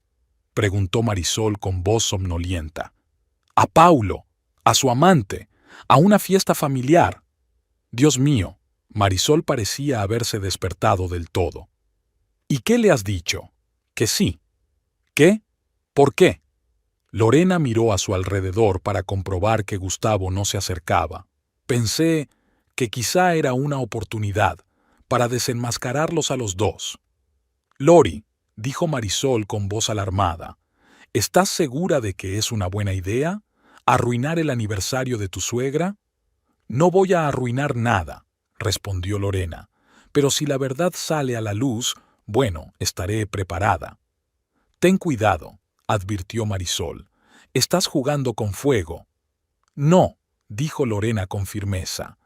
preguntó Marisol con voz somnolienta. «A Paulo, a su amante, a una fiesta familiar». Dios mío, Marisol parecía haberse despertado del todo. «¿Y qué le has dicho?» «Que sí». «¿Qué? ¿Por qué?» Lorena miró a su alrededor para comprobar que Gustavo no se acercaba. Pensé que quizá era una oportunidad para desenmascararlos a los dos. «Lori», dijo Marisol con voz alarmada, «¿estás segura de que es una buena idea? ¿Arruinar el aniversario de tu suegra?» «No voy a arruinar nada», respondió Lorena, «pero si la verdad sale a la luz, bueno, estaré preparada». «Ten cuidado», advirtió Marisol. «Estás jugando con fuego». «No», dijo Lorena con firmeza.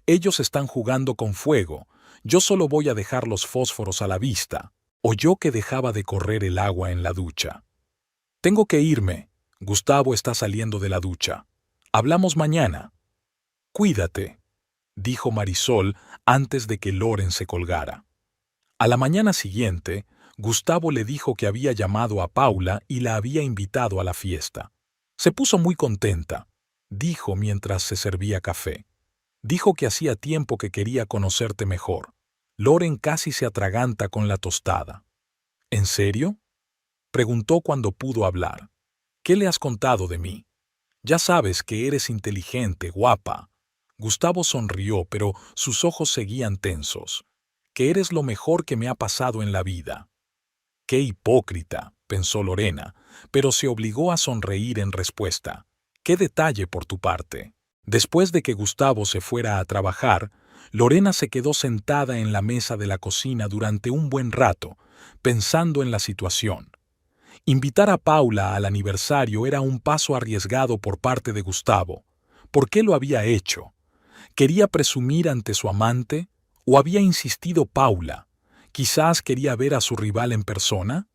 «Ellos están jugando con fuego. Yo solo voy a dejar los fósforos a la vista». Oyó que dejaba de correr el agua en la ducha. «Tengo que irme. Gustavo está saliendo de la ducha. Hablamos mañana». «Cuídate», dijo Marisol antes de que Loren se colgara. A la mañana siguiente, Gustavo le dijo que había llamado a Paula y la había invitado a la fiesta. Se puso muy contenta, dijo mientras se servía café. Dijo que hacía tiempo que quería conocerte mejor. Loren casi se atraganta con la tostada. ¿En serio?, preguntó cuando pudo hablar. ¿Qué le has contado de mí? Ya sabes que eres inteligente, guapa. Gustavo sonrió, pero sus ojos seguían tensos. Que eres lo mejor que me ha pasado en la vida. Qué hipócrita, pensó Lorena, pero se obligó a sonreír en respuesta. Qué detalle por tu parte. Después de que Gustavo se fuera a trabajar, Lorena se quedó sentada en la mesa de la cocina durante un buen rato, pensando en la situación. Invitar a Paula al aniversario era un paso arriesgado por parte de Gustavo. ¿Por qué lo había hecho? ¿Quería presumir ante su amante? ¿O había insistido Paula? ¿Quizás quería ver a su rival en persona?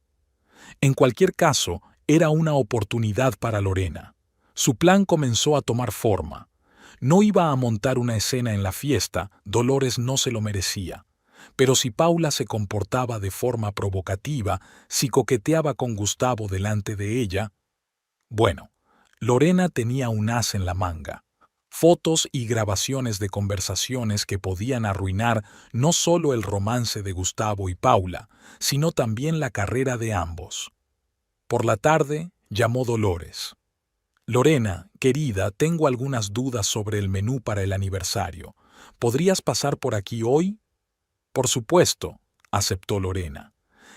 En cualquier caso, era una oportunidad para Lorena. Su plan comenzó a tomar forma. No iba a montar una escena en la fiesta, Dolores no se lo merecía. Pero si Paula se comportaba de forma provocativa, si coqueteaba con Gustavo delante de ella, bueno, Lorena tenía un as en la manga. Fotos y grabaciones de conversaciones que podían arruinar no solo el romance de Gustavo y Paula, sino también la carrera de ambos. Por la tarde, llamó Dolores. «Lorena, querida, tengo algunas dudas sobre el menú para el aniversario. ¿Podrías pasar por aquí hoy?» «Por supuesto», aceptó Lorena.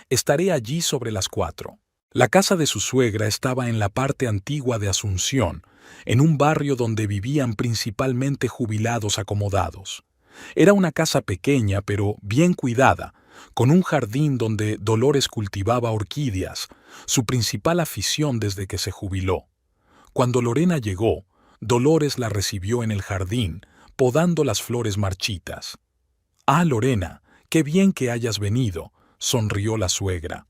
Estaré allí sobre las 4. La casa de su suegra estaba en la parte antigua de Asunción, en un barrio donde vivían principalmente jubilados acomodados. Era una casa pequeña pero bien cuidada, con un jardín donde Dolores cultivaba orquídeas, su principal afición desde que se jubiló. Cuando Lorena llegó, Dolores la recibió en el jardín, podando las flores marchitas. «Ah, Lorena, qué bien que hayas venido», sonrió la suegra.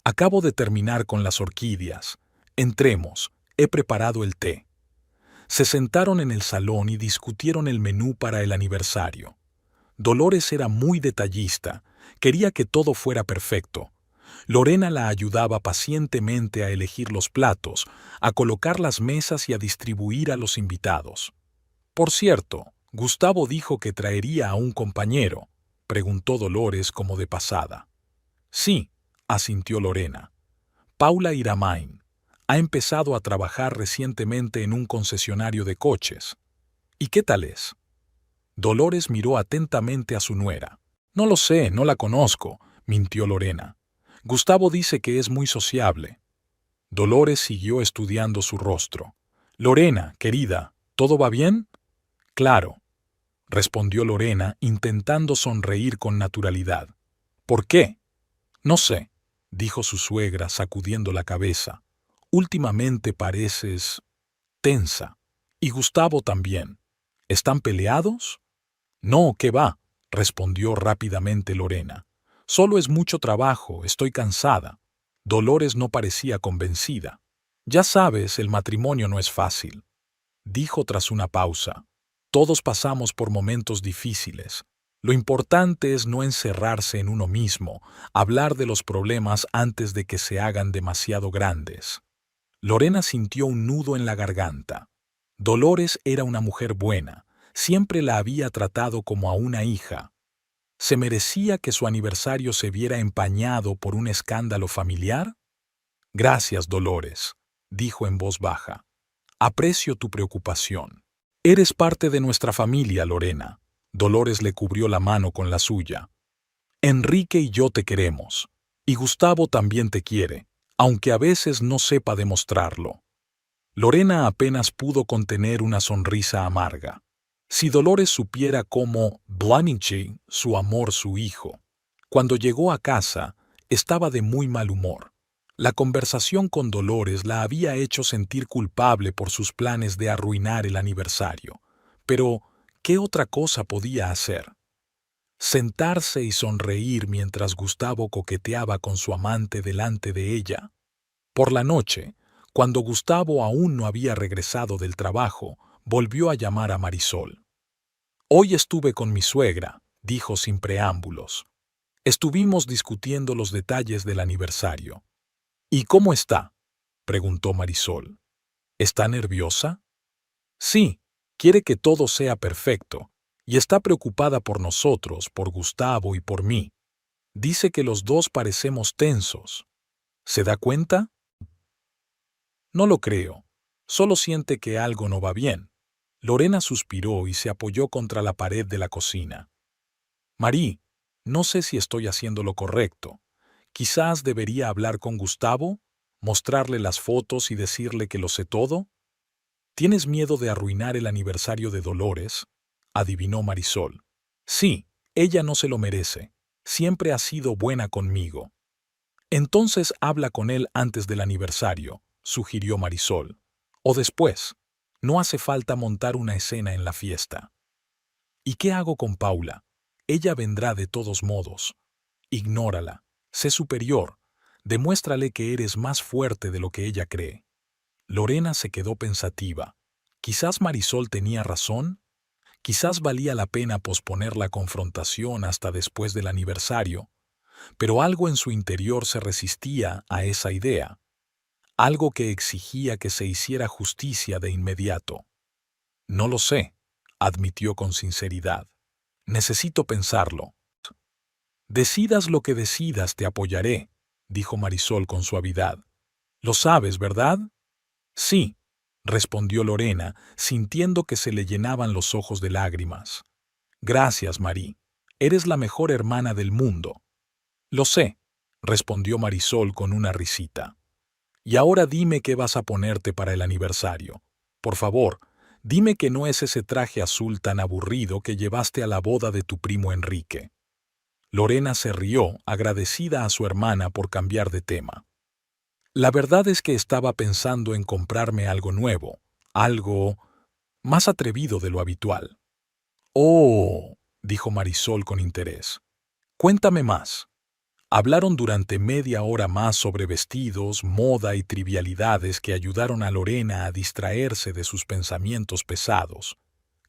«Acabo de terminar con las orquídeas. Entremos, he preparado el té». Se sentaron en el salón y discutieron el menú para el aniversario. Dolores era muy detallista, quería que todo fuera perfecto. Lorena la ayudaba pacientemente a elegir los platos, a colocar las mesas y a distribuir a los invitados. «Por cierto, Gustavo dijo que traería a un compañero», preguntó Dolores como de pasada. «Sí», asintió Lorena. «Paula Iramain. Ha empezado a trabajar recientemente en un concesionario de coches. ¿Y qué tal es?» Dolores miró atentamente a su nuera. «No lo sé, no la conozco», mintió Lorena. «Gustavo dice que es muy sociable». Dolores siguió estudiando su rostro. «Lorena, querida, ¿todo va bien?» «Claro», respondió Lorena, intentando sonreír con naturalidad. «¿Por qué?» «No sé», dijo su suegra, sacudiendo la cabeza. «Últimamente pareces tensa. Y Gustavo también. ¿Están peleados?» «No, ¿qué va?», respondió rápidamente Lorena. «Solo es mucho trabajo, estoy cansada». Dolores no parecía convencida. «Ya sabes, el matrimonio no es fácil», dijo tras una pausa. «Todos pasamos por momentos difíciles. Lo importante es no encerrarse en uno mismo, hablar de los problemas antes de que se hagan demasiado grandes». Lorena sintió un nudo en la garganta. Dolores era una mujer buena, siempre la había tratado como a una hija. ¿Se merecía que su aniversario se viera empañado por un escándalo familiar? «Gracias, Dolores», dijo en voz baja. «Aprecio tu preocupación. Eres parte de nuestra familia, Lorena». Dolores le cubrió la mano con la suya. «Enrique y yo te queremos. Y Gustavo también te quiere, aunque a veces no sepa demostrarlo». Lorena apenas pudo contener una sonrisa amarga. Si Dolores supiera cómo Blanichi, su amor, su hijo. Cuando llegó a casa, estaba de muy mal humor. La conversación con Dolores la había hecho sentir culpable por sus planes de arruinar el aniversario. Pero, ¿qué otra cosa podía hacer? ¿Sentarse y sonreír mientras Gustavo coqueteaba con su amante delante de ella? Por la noche, cuando Gustavo aún no había regresado del trabajo, volvió a llamar a Marisol. «Hoy estuve con mi suegra», dijo sin preámbulos. «Estuvimos discutiendo los detalles del aniversario». «¿Y cómo está?», preguntó Marisol. «¿Está nerviosa?» «Sí, quiere que todo sea perfecto, y está preocupada por nosotros, por Gustavo y por mí. Dice que los dos parecemos tensos. ¿Se da cuenta?» «No lo creo. Solo siente que algo no va bien». Lorena suspiró y se apoyó contra la pared de la cocina. «Marí, no sé si estoy haciendo lo correcto. Quizás debería hablar con Gustavo, mostrarle las fotos y decirle que lo sé todo». «¿Tienes miedo de arruinar el aniversario de Dolores?», adivinó Marisol. «Sí, ella no se lo merece. Siempre ha sido buena conmigo». «Entonces habla con él antes del aniversario», sugirió Marisol. «O después. No hace falta montar una escena en la fiesta». «¿Y qué hago con Paula? Ella vendrá de todos modos. Ignórala. Sé superior. Demuéstrale que eres más fuerte de lo que ella cree». Lorena se quedó pensativa. Quizás Marisol tenía razón. Quizás valía la pena posponer la confrontación hasta después del aniversario. Pero algo en su interior se resistía a esa idea. Algo que exigía que se hiciera justicia de inmediato. «No lo sé», admitió con sinceridad. «Necesito pensarlo». «Decidas lo que decidas, te apoyaré», dijo Marisol con suavidad. «Lo sabes, ¿verdad?» «Sí», respondió Lorena, sintiendo que se le llenaban los ojos de lágrimas. «Gracias, Marí. Eres la mejor hermana del mundo». Lo sé, respondió Marisol con una risita. Y ahora dime qué vas a ponerte para el aniversario. Por favor, dime que no es ese traje azul tan aburrido que llevaste a la boda de tu primo Enrique. Lorena se rió, agradecida a su hermana por cambiar de tema. La verdad es que estaba pensando en comprarme algo nuevo, algo más atrevido de lo habitual. Oh, dijo Marisol con interés. Cuéntame más. Hablaron durante media hora más sobre vestidos, moda y trivialidades que ayudaron a Lorena a distraerse de sus pensamientos pesados.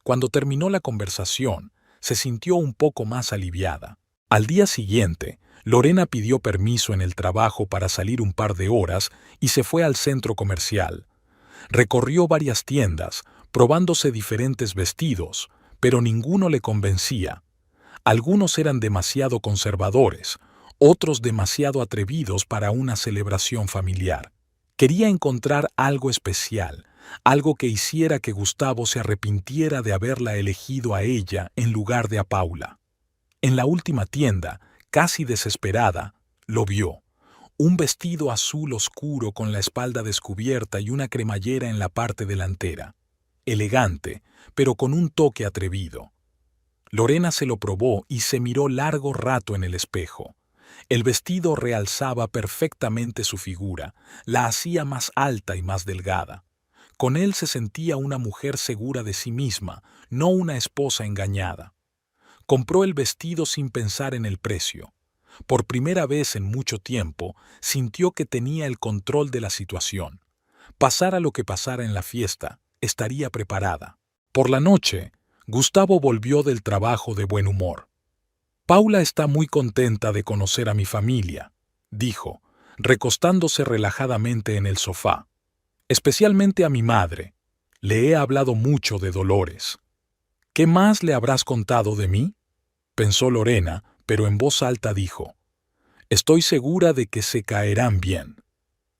Cuando terminó la conversación, se sintió un poco más aliviada. Al día siguiente, Lorena pidió permiso en el trabajo para salir un par de horas y se fue al centro comercial. Recorrió varias tiendas, probándose diferentes vestidos, pero ninguno le convencía. Algunos eran demasiado conservadores, otros demasiado atrevidos para una celebración familiar. Quería encontrar algo especial, algo que hiciera que Gustavo se arrepintiera de haberla elegido a ella en lugar de a Paula. En la última tienda, casi desesperada, lo vio. Un vestido azul oscuro con la espalda descubierta y una cremallera en la parte delantera. Elegante, pero con un toque atrevido. Lorena se lo probó y se miró largo rato en el espejo. El vestido realzaba perfectamente su figura, la hacía más alta y más delgada. Con él se sentía una mujer segura de sí misma, no una esposa engañada. Compró el vestido sin pensar en el precio. Por primera vez en mucho tiempo, sintió que tenía el control de la situación. Pasara lo que pasara en la fiesta, estaría preparada. Por la noche, Gustavo volvió del trabajo de buen humor. Paula está muy contenta de conocer a mi familia, dijo, recostándose relajadamente en el sofá. Especialmente a mi madre. Le he hablado mucho de Dolores. ¿Qué más le habrás contado de mí? Pensó Lorena, pero en voz alta dijo, estoy segura de que se caerán bien.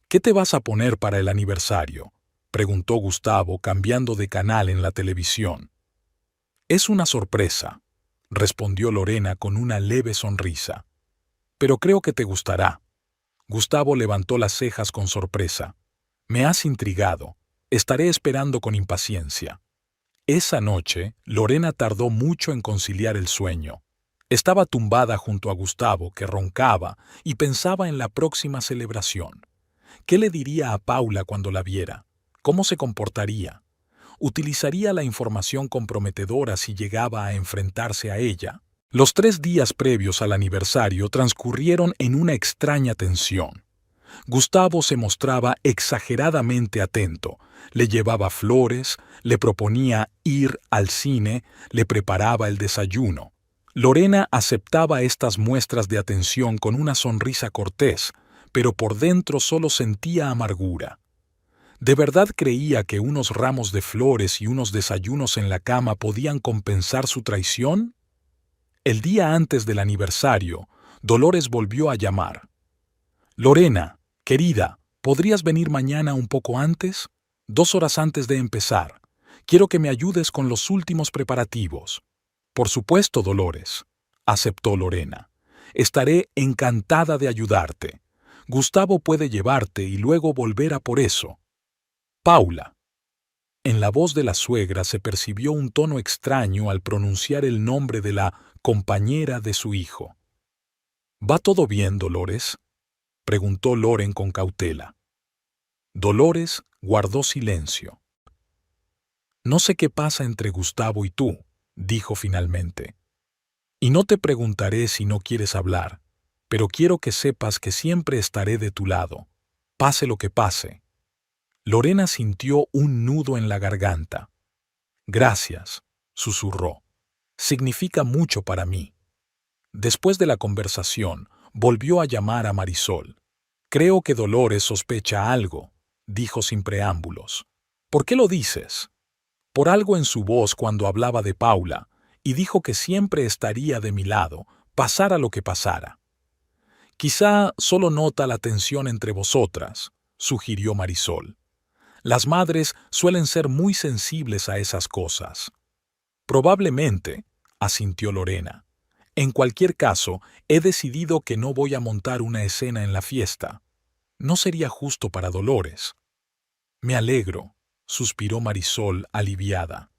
¿Qué te vas a poner para el aniversario?, preguntó Gustavo cambiando de canal en la televisión. Es una sorpresa, respondió Lorena con una leve sonrisa. Pero creo que te gustará. Gustavo levantó las cejas con sorpresa. Me has intrigado. Estaré esperando con impaciencia. Esa noche, Lorena tardó mucho en conciliar el sueño. Estaba tumbada junto a Gustavo, que roncaba, y pensaba en la próxima celebración. ¿Qué le diría a Paula cuando la viera? ¿Cómo se comportaría? ¿Utilizaría la información comprometedora si llegaba a enfrentarse a ella? Los 3 días previos al aniversario transcurrieron en una extraña tensión. Gustavo se mostraba exageradamente atento, le llevaba flores, le proponía ir al cine, le preparaba el desayuno. Lorena aceptaba estas muestras de atención con una sonrisa cortés, pero por dentro solo sentía amargura. ¿De verdad creía que unos ramos de flores y unos desayunos en la cama podían compensar su traición? El día antes del aniversario, Dolores volvió a llamar. Lorena, querida, ¿podrías venir mañana un poco antes? 2 horas antes de empezar. Quiero que me ayudes con los últimos preparativos. Por supuesto, Dolores, aceptó Lorena. Estaré encantada de ayudarte. Gustavo puede llevarte y luego volver a por eso. Paula. En la voz de la suegra se percibió un tono extraño al pronunciar el nombre de la compañera de su hijo. ¿Va todo bien, Dolores?, preguntó Loren con cautela. Dolores guardó silencio. No sé qué pasa entre Gustavo y tú, dijo finalmente. Y no te preguntaré si no quieres hablar, pero quiero que sepas que siempre estaré de tu lado, pase lo que pase. Lorena sintió un nudo en la garganta. Gracias, susurró. Significa mucho para mí. Después de la conversación, volvió a llamar a Marisol. Creo que Dolores sospecha algo, dijo sin preámbulos. ¿Por qué lo dices? Por algo en su voz cuando hablaba de Paula, y dijo que siempre estaría de mi lado, pasara lo que pasara. Quizá solo nota la tensión entre vosotras, sugirió Marisol. Las madres suelen ser muy sensibles a esas cosas. Probablemente, asintió Lorena. En cualquier caso, he decidido que no voy a montar una escena en la fiesta. No sería justo para Dolores. Me alegro, suspiró Marisol aliviada.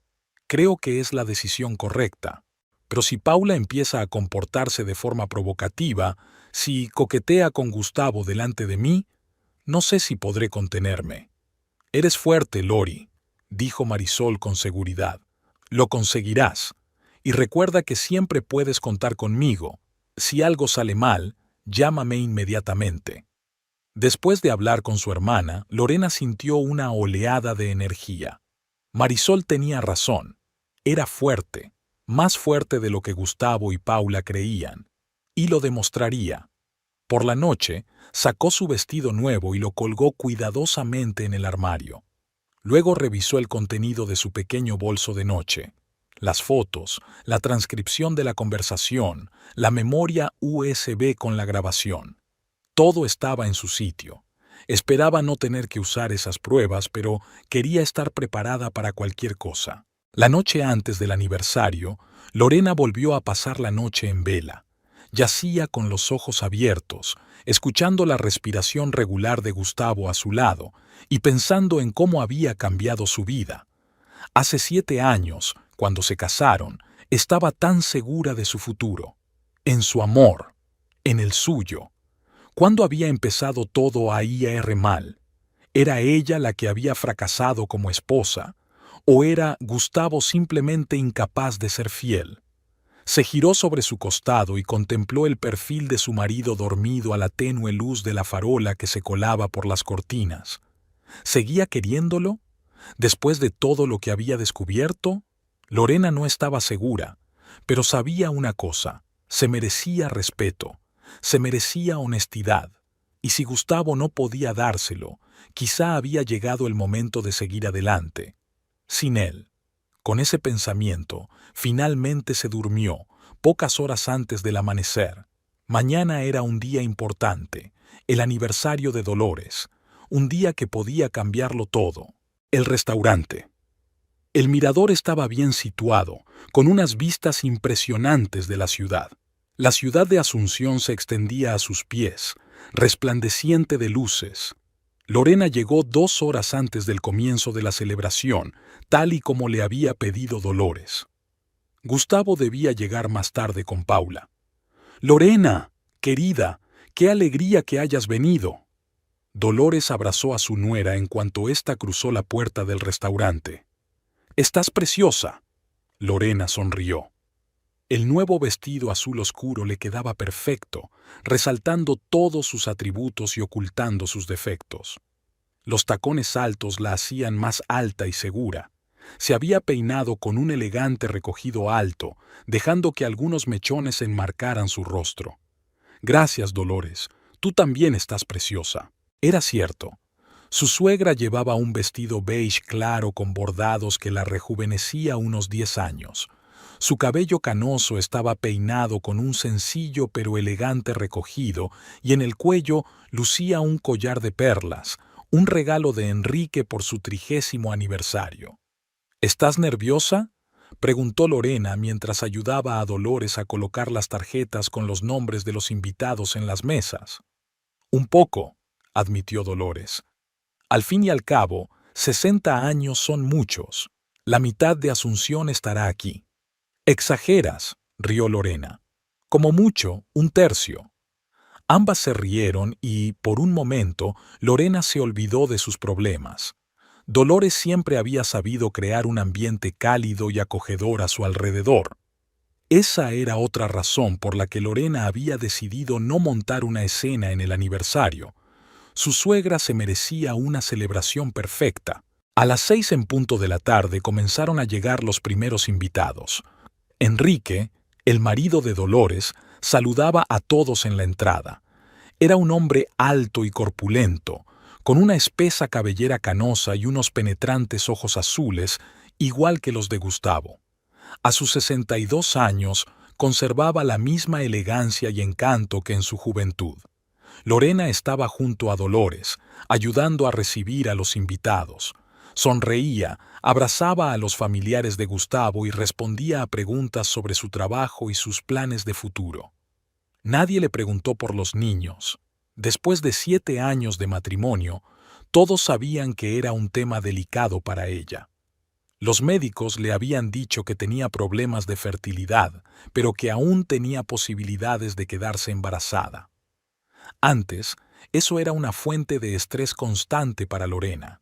Creo que es la decisión correcta. Pero si Paula empieza a comportarse de forma provocativa, si coquetea con Gustavo delante de mí, no sé si podré contenerme. Eres fuerte, Lori, dijo Marisol con seguridad. Lo conseguirás. Y recuerda que siempre puedes contar conmigo. Si algo sale mal, llámame inmediatamente. Después de hablar con su hermana, Lorena sintió una oleada de energía. Marisol tenía razón. Era fuerte, más fuerte de lo que Gustavo y Paula creían. Y lo demostraría. Por la noche, sacó su vestido nuevo y lo colgó cuidadosamente en el armario. Luego revisó el contenido de su pequeño bolso de noche. Las fotos, la transcripción de la conversación, la memoria USB con la grabación. Todo estaba en su sitio. Esperaba no tener que usar esas pruebas, pero quería estar preparada para cualquier cosa. La noche antes del aniversario, Lorena volvió a pasar la noche en vela. Yacía con los ojos abiertos, escuchando la respiración regular de Gustavo a su lado y pensando en cómo había cambiado su vida. Hace 7 años, cuando se casaron, estaba tan segura de su futuro, en su amor, en el suyo. ¿Cuándo había empezado todo a ir mal? ¿Era ella la que había fracasado como esposa? ¿O era Gustavo simplemente incapaz de ser fiel? Se giró sobre su costado y contempló el perfil de su marido dormido a la tenue luz de la farola que se colaba por las cortinas. ¿Seguía queriéndolo? Después de todo lo que había descubierto, Lorena no estaba segura, pero sabía una cosa: se merecía respeto, se merecía honestidad, y si Gustavo no podía dárselo, quizá había llegado el momento de seguir adelante. Sin él. Con ese pensamiento, finalmente se durmió, pocas horas antes del amanecer. Mañana era un día importante, el aniversario de Dolores, un día que podía cambiarlo todo. El restaurante. El mirador estaba bien situado, con unas vistas impresionantes de la ciudad. La ciudad de Asunción se extendía a sus pies, resplandeciente de luces. Lorena llegó 2 horas antes del comienzo de la celebración, tal y como le había pedido Dolores. Gustavo debía llegar más tarde con Paula. «Lorena, querida, qué alegría que hayas venido». Dolores abrazó a su nuera en cuanto ésta cruzó la puerta del restaurante. «Estás preciosa». Lorena sonrió. El nuevo vestido azul oscuro le quedaba perfecto, resaltando todos sus atributos y ocultando sus defectos. Los tacones altos la hacían más alta y segura. Se había peinado con un elegante recogido alto, dejando que algunos mechones enmarcaran su rostro. «Gracias, Dolores. Tú también estás preciosa». Era cierto. Su suegra llevaba un vestido beige claro con bordados que la rejuvenecía unos 10 años. Su cabello canoso estaba peinado con un sencillo pero elegante recogido y en el cuello lucía un collar de perlas, un regalo de Enrique por su 30º aniversario. «¿Estás nerviosa?», preguntó Lorena mientras ayudaba a Dolores a colocar las tarjetas con los nombres de los invitados en las mesas. «Un poco», admitió Dolores. «Al fin y al cabo, 60 años son muchos. La mitad de Asunción estará aquí». «Exageras», rió Lorena. «Como mucho, 1/3». Ambas se rieron y, por un momento, Lorena se olvidó de sus problemas. Dolores siempre había sabido crear un ambiente cálido y acogedor a su alrededor. Esa era otra razón por la que Lorena había decidido no montar una escena en el aniversario. Su suegra se merecía una celebración perfecta. A las 6 en punto de la tarde comenzaron a llegar los primeros invitados. Enrique, el marido de Dolores, saludaba a todos en la entrada. Era un hombre alto y corpulento, con una espesa cabellera canosa y unos penetrantes ojos azules, igual que los de Gustavo. A sus 62 años, conservaba la misma elegancia y encanto que en su juventud. Lorena estaba junto a Dolores, ayudando a recibir a los invitados. Sonreía, abrazaba a los familiares de Gustavo y respondía a preguntas sobre su trabajo y sus planes de futuro. Nadie le preguntó por los niños. Después de 7 años de matrimonio, todos sabían que era un tema delicado para ella. Los médicos le habían dicho que tenía problemas de fertilidad, pero que aún tenía posibilidades de quedarse embarazada. Antes, eso era una fuente de estrés constante para Lorena.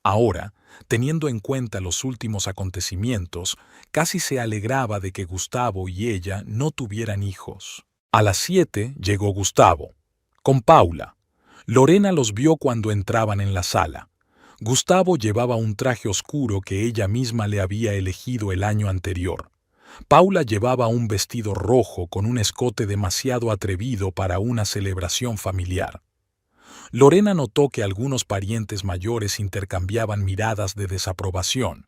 Ahora, teniendo en cuenta los últimos acontecimientos, casi se alegraba de que Gustavo y ella no tuvieran hijos. A las 7 llegó Gustavo, con Paula. Lorena los vio cuando entraban en la sala. Gustavo llevaba un traje oscuro que ella misma le había elegido el año anterior. Paula llevaba un vestido rojo con un escote demasiado atrevido para una celebración familiar. Lorena notó que algunos parientes mayores intercambiaban miradas de desaprobación.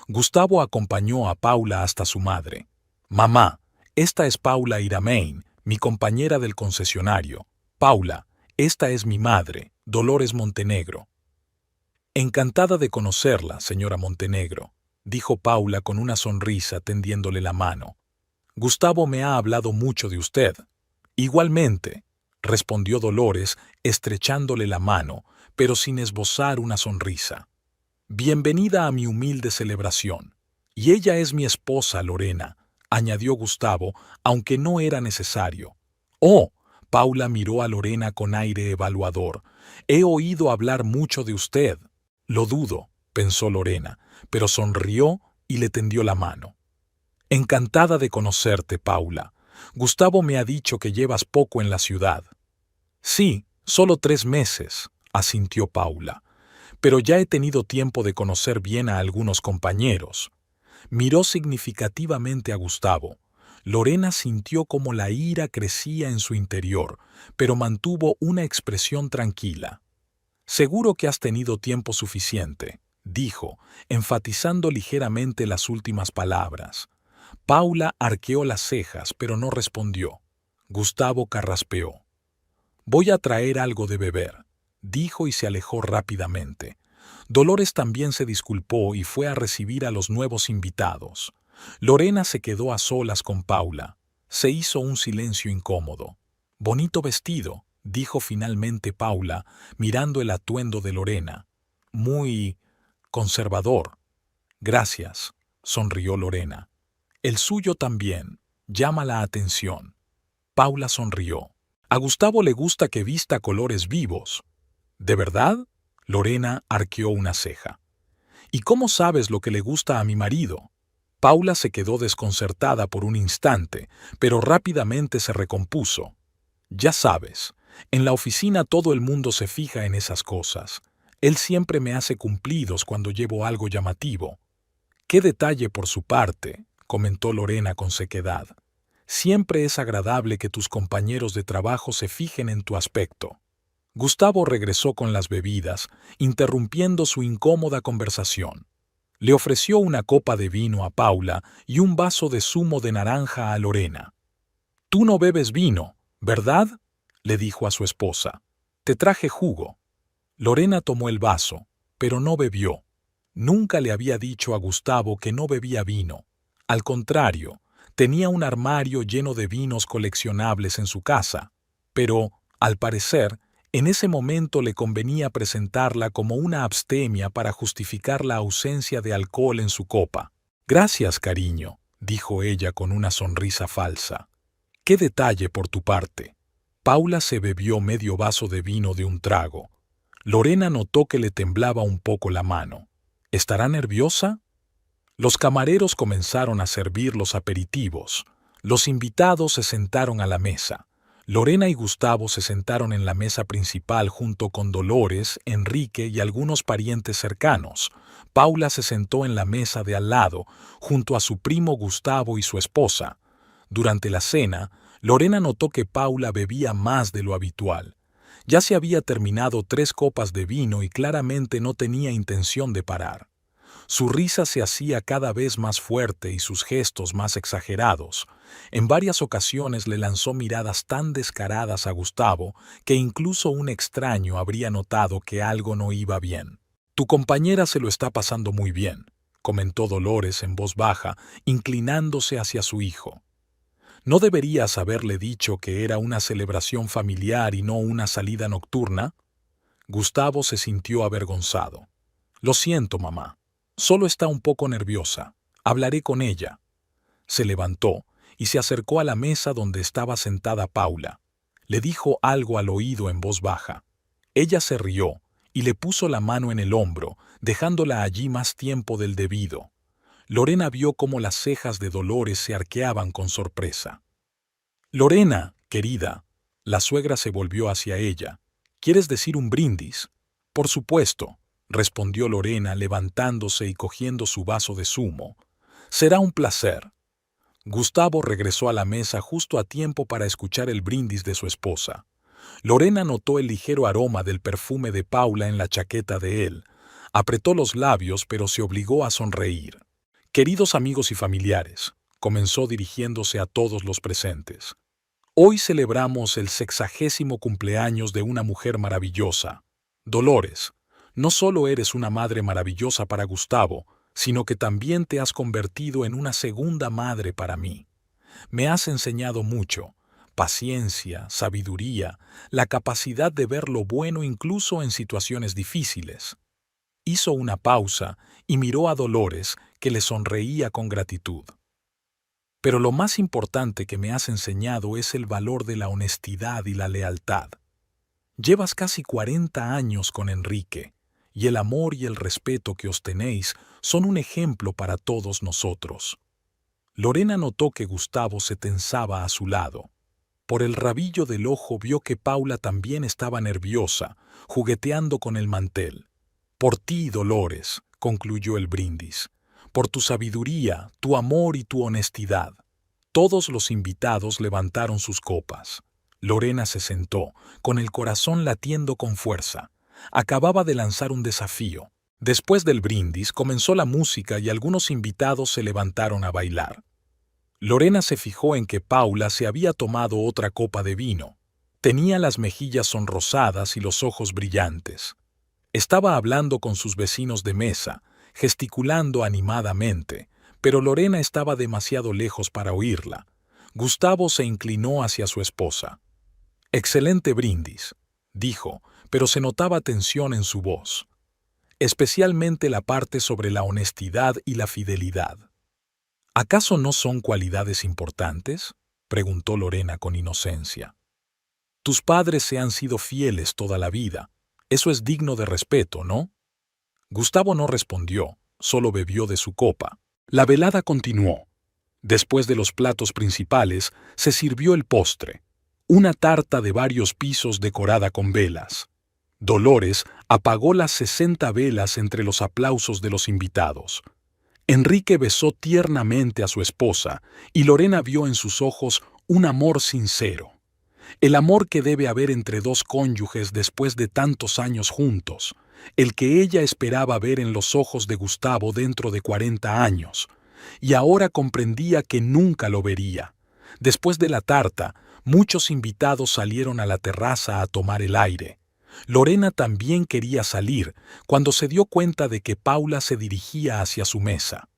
Gustavo acompañó a Paula hasta su madre. «Mamá, esta es Paula Iramein, mi compañera del concesionario. Paula, esta es mi madre, Dolores Montenegro». «Encantada de conocerla, señora Montenegro», dijo Paula con una sonrisa tendiéndole la mano. «Gustavo me ha hablado mucho de usted». «Igualmente», respondió Dolores, estrechándole la mano, pero sin esbozar una sonrisa. «Bienvenida a mi humilde celebración. Y ella es mi esposa, Lorena», añadió Gustavo, aunque no era necesario. «Oh», Paula miró a Lorena con aire evaluador. «He oído hablar mucho de usted». «Lo dudo», pensó Lorena, pero sonrió y le tendió la mano. «Encantada de conocerte, Paula. Gustavo me ha dicho que llevas poco en la ciudad». «Sí, solo 3 meses», asintió Paula. «Pero ya he tenido tiempo de conocer bien a algunos compañeros». Miró significativamente a Gustavo. Lorena sintió como la ira crecía en su interior, pero mantuvo una expresión tranquila. «Seguro que has tenido tiempo suficiente», dijo, enfatizando ligeramente las últimas palabras. Paula arqueó las cejas, pero no respondió. Gustavo carraspeó. «Voy a traer algo de beber», dijo y se alejó rápidamente. Dolores también se disculpó y fue a recibir a los nuevos invitados. Lorena se quedó a solas con Paula. Se hizo un silencio incómodo. «Bonito vestido», dijo finalmente Paula, mirando el atuendo de Lorena. «Muy conservador». «Gracias», sonrió Lorena. «El suyo también. Llama la atención». Paula sonrió. «A Gustavo le gusta que vista colores vivos». «¿De verdad?», Lorena arqueó una ceja. «¿Y cómo sabes lo que le gusta a mi marido?». Paula se quedó desconcertada por un instante, pero rápidamente se recompuso. «Ya sabes, en la oficina todo el mundo se fija en esas cosas. Él siempre me hace cumplidos cuando llevo algo llamativo». «Qué detalle por su parte», comentó Lorena con sequedad. «Siempre es agradable que tus compañeros de trabajo se fijen en tu aspecto». Gustavo regresó con las bebidas, interrumpiendo su incómoda conversación. Le ofreció una copa de vino a Paula y un vaso de zumo de naranja a Lorena. «Tú no bebes vino, ¿verdad?», le dijo a su esposa. «Te traje jugo». Lorena tomó el vaso, pero no bebió. Nunca le había dicho a Gustavo que no bebía vino. Al contrario, tenía un armario lleno de vinos coleccionables en su casa. Pero, al parecer, en ese momento le convenía presentarla como una abstemia para justificar la ausencia de alcohol en su copa. «Gracias, cariño», dijo ella con una sonrisa falsa. «Qué detalle por tu parte». Paula se bebió medio vaso de vino de un trago. Lorena notó que le temblaba un poco la mano. ¿Estará nerviosa? Los camareros comenzaron a servir los aperitivos. Los invitados se sentaron a la mesa. Lorena y Gustavo se sentaron en la mesa principal junto con Dolores, Enrique y algunos parientes cercanos. Paula se sentó en la mesa de al lado, junto a su primo Gustavo y su esposa. Durante la cena, Lorena notó que Paula bebía más de lo habitual. Ya se había terminado 3 copas de vino y claramente no tenía intención de parar. Su risa se hacía cada vez más fuerte y sus gestos más exagerados. En varias ocasiones le lanzó miradas tan descaradas a Gustavo que incluso un extraño habría notado que algo no iba bien. Tu compañera se lo está pasando muy bien, comentó Dolores en voz baja, inclinándose hacia su hijo. ¿No deberías haberle dicho que era una celebración familiar y no una salida nocturna? Gustavo se sintió avergonzado. Lo siento, mamá. Solo está un poco nerviosa. Hablaré con ella. Se levantó y se acercó a la mesa donde estaba sentada Paula. Le dijo algo al oído en voz baja. Ella se rió y le puso la mano en el hombro, dejándola allí más tiempo del debido. Lorena vio cómo las cejas de Dolores se arqueaban con sorpresa. Lorena, querida, la suegra se volvió hacia ella. ¿Quieres decir un brindis? Por supuesto, respondió Lorena levantándose y cogiendo su vaso de zumo. Será un placer. Gustavo regresó a la mesa justo a tiempo para escuchar el brindis de su esposa. Lorena notó el ligero aroma del perfume de Paula en la chaqueta de él. Apretó los labios, pero se obligó a sonreír. Queridos amigos y familiares, comenzó dirigiéndose a todos los presentes. Hoy celebramos el 60º cumpleaños de una mujer maravillosa. Dolores, no solo eres una madre maravillosa para Gustavo, sino que también te has convertido en una segunda madre para mí. Me has enseñado mucho: paciencia, sabiduría, la capacidad de ver lo bueno incluso en situaciones difíciles. Hizo una pausa y miró a Dolores, que le sonreía con gratitud. Pero lo más importante que me has enseñado es el valor de la honestidad y la lealtad. Llevas casi 40 años con Enrique, y el amor y el respeto que os tenéis son un ejemplo para todos nosotros. Lorena notó que Gustavo se tensaba a su lado. Por el rabillo del ojo vio que Paula también estaba nerviosa, jugueteando con el mantel. Por ti, Dolores, concluyó el brindis, por tu sabiduría, tu amor y tu honestidad. Todos los invitados levantaron sus copas. Lorena se sentó, con el corazón latiendo con fuerza. Acababa de lanzar un desafío. Después del brindis comenzó la música y algunos invitados se levantaron a bailar. Lorena se fijó en que Paula se había tomado otra copa de vino. Tenía las mejillas sonrosadas y los ojos brillantes. Estaba hablando con sus vecinos de mesa, gesticulando animadamente, pero Lorena estaba demasiado lejos para oírla. Gustavo se inclinó hacia su esposa. «Excelente brindis», dijo, pero se notaba tensión en su voz. Especialmente la parte sobre la honestidad y la fidelidad. ¿Acaso no son cualidades importantes?, preguntó Lorena con inocencia. Tus padres se han sido fieles toda la vida. Eso es digno de respeto, ¿no? Gustavo no respondió, solo bebió de su copa. La velada continuó. Después de los platos principales, se sirvió el postre, una tarta de varios pisos decorada con velas. Dolores apagó las 60 velas entre los aplausos de los invitados. Enrique besó tiernamente a su esposa y Lorena vio en sus ojos un amor sincero. El amor que debe haber entre dos cónyuges después de tantos años juntos, el que ella esperaba ver en los ojos de Gustavo dentro de 40 años, y ahora comprendía que nunca lo vería. Después de la tarta, muchos invitados salieron a la terraza a tomar el aire. Lorena también quería salir cuando se dio cuenta de que Paula se dirigía hacia su mesa.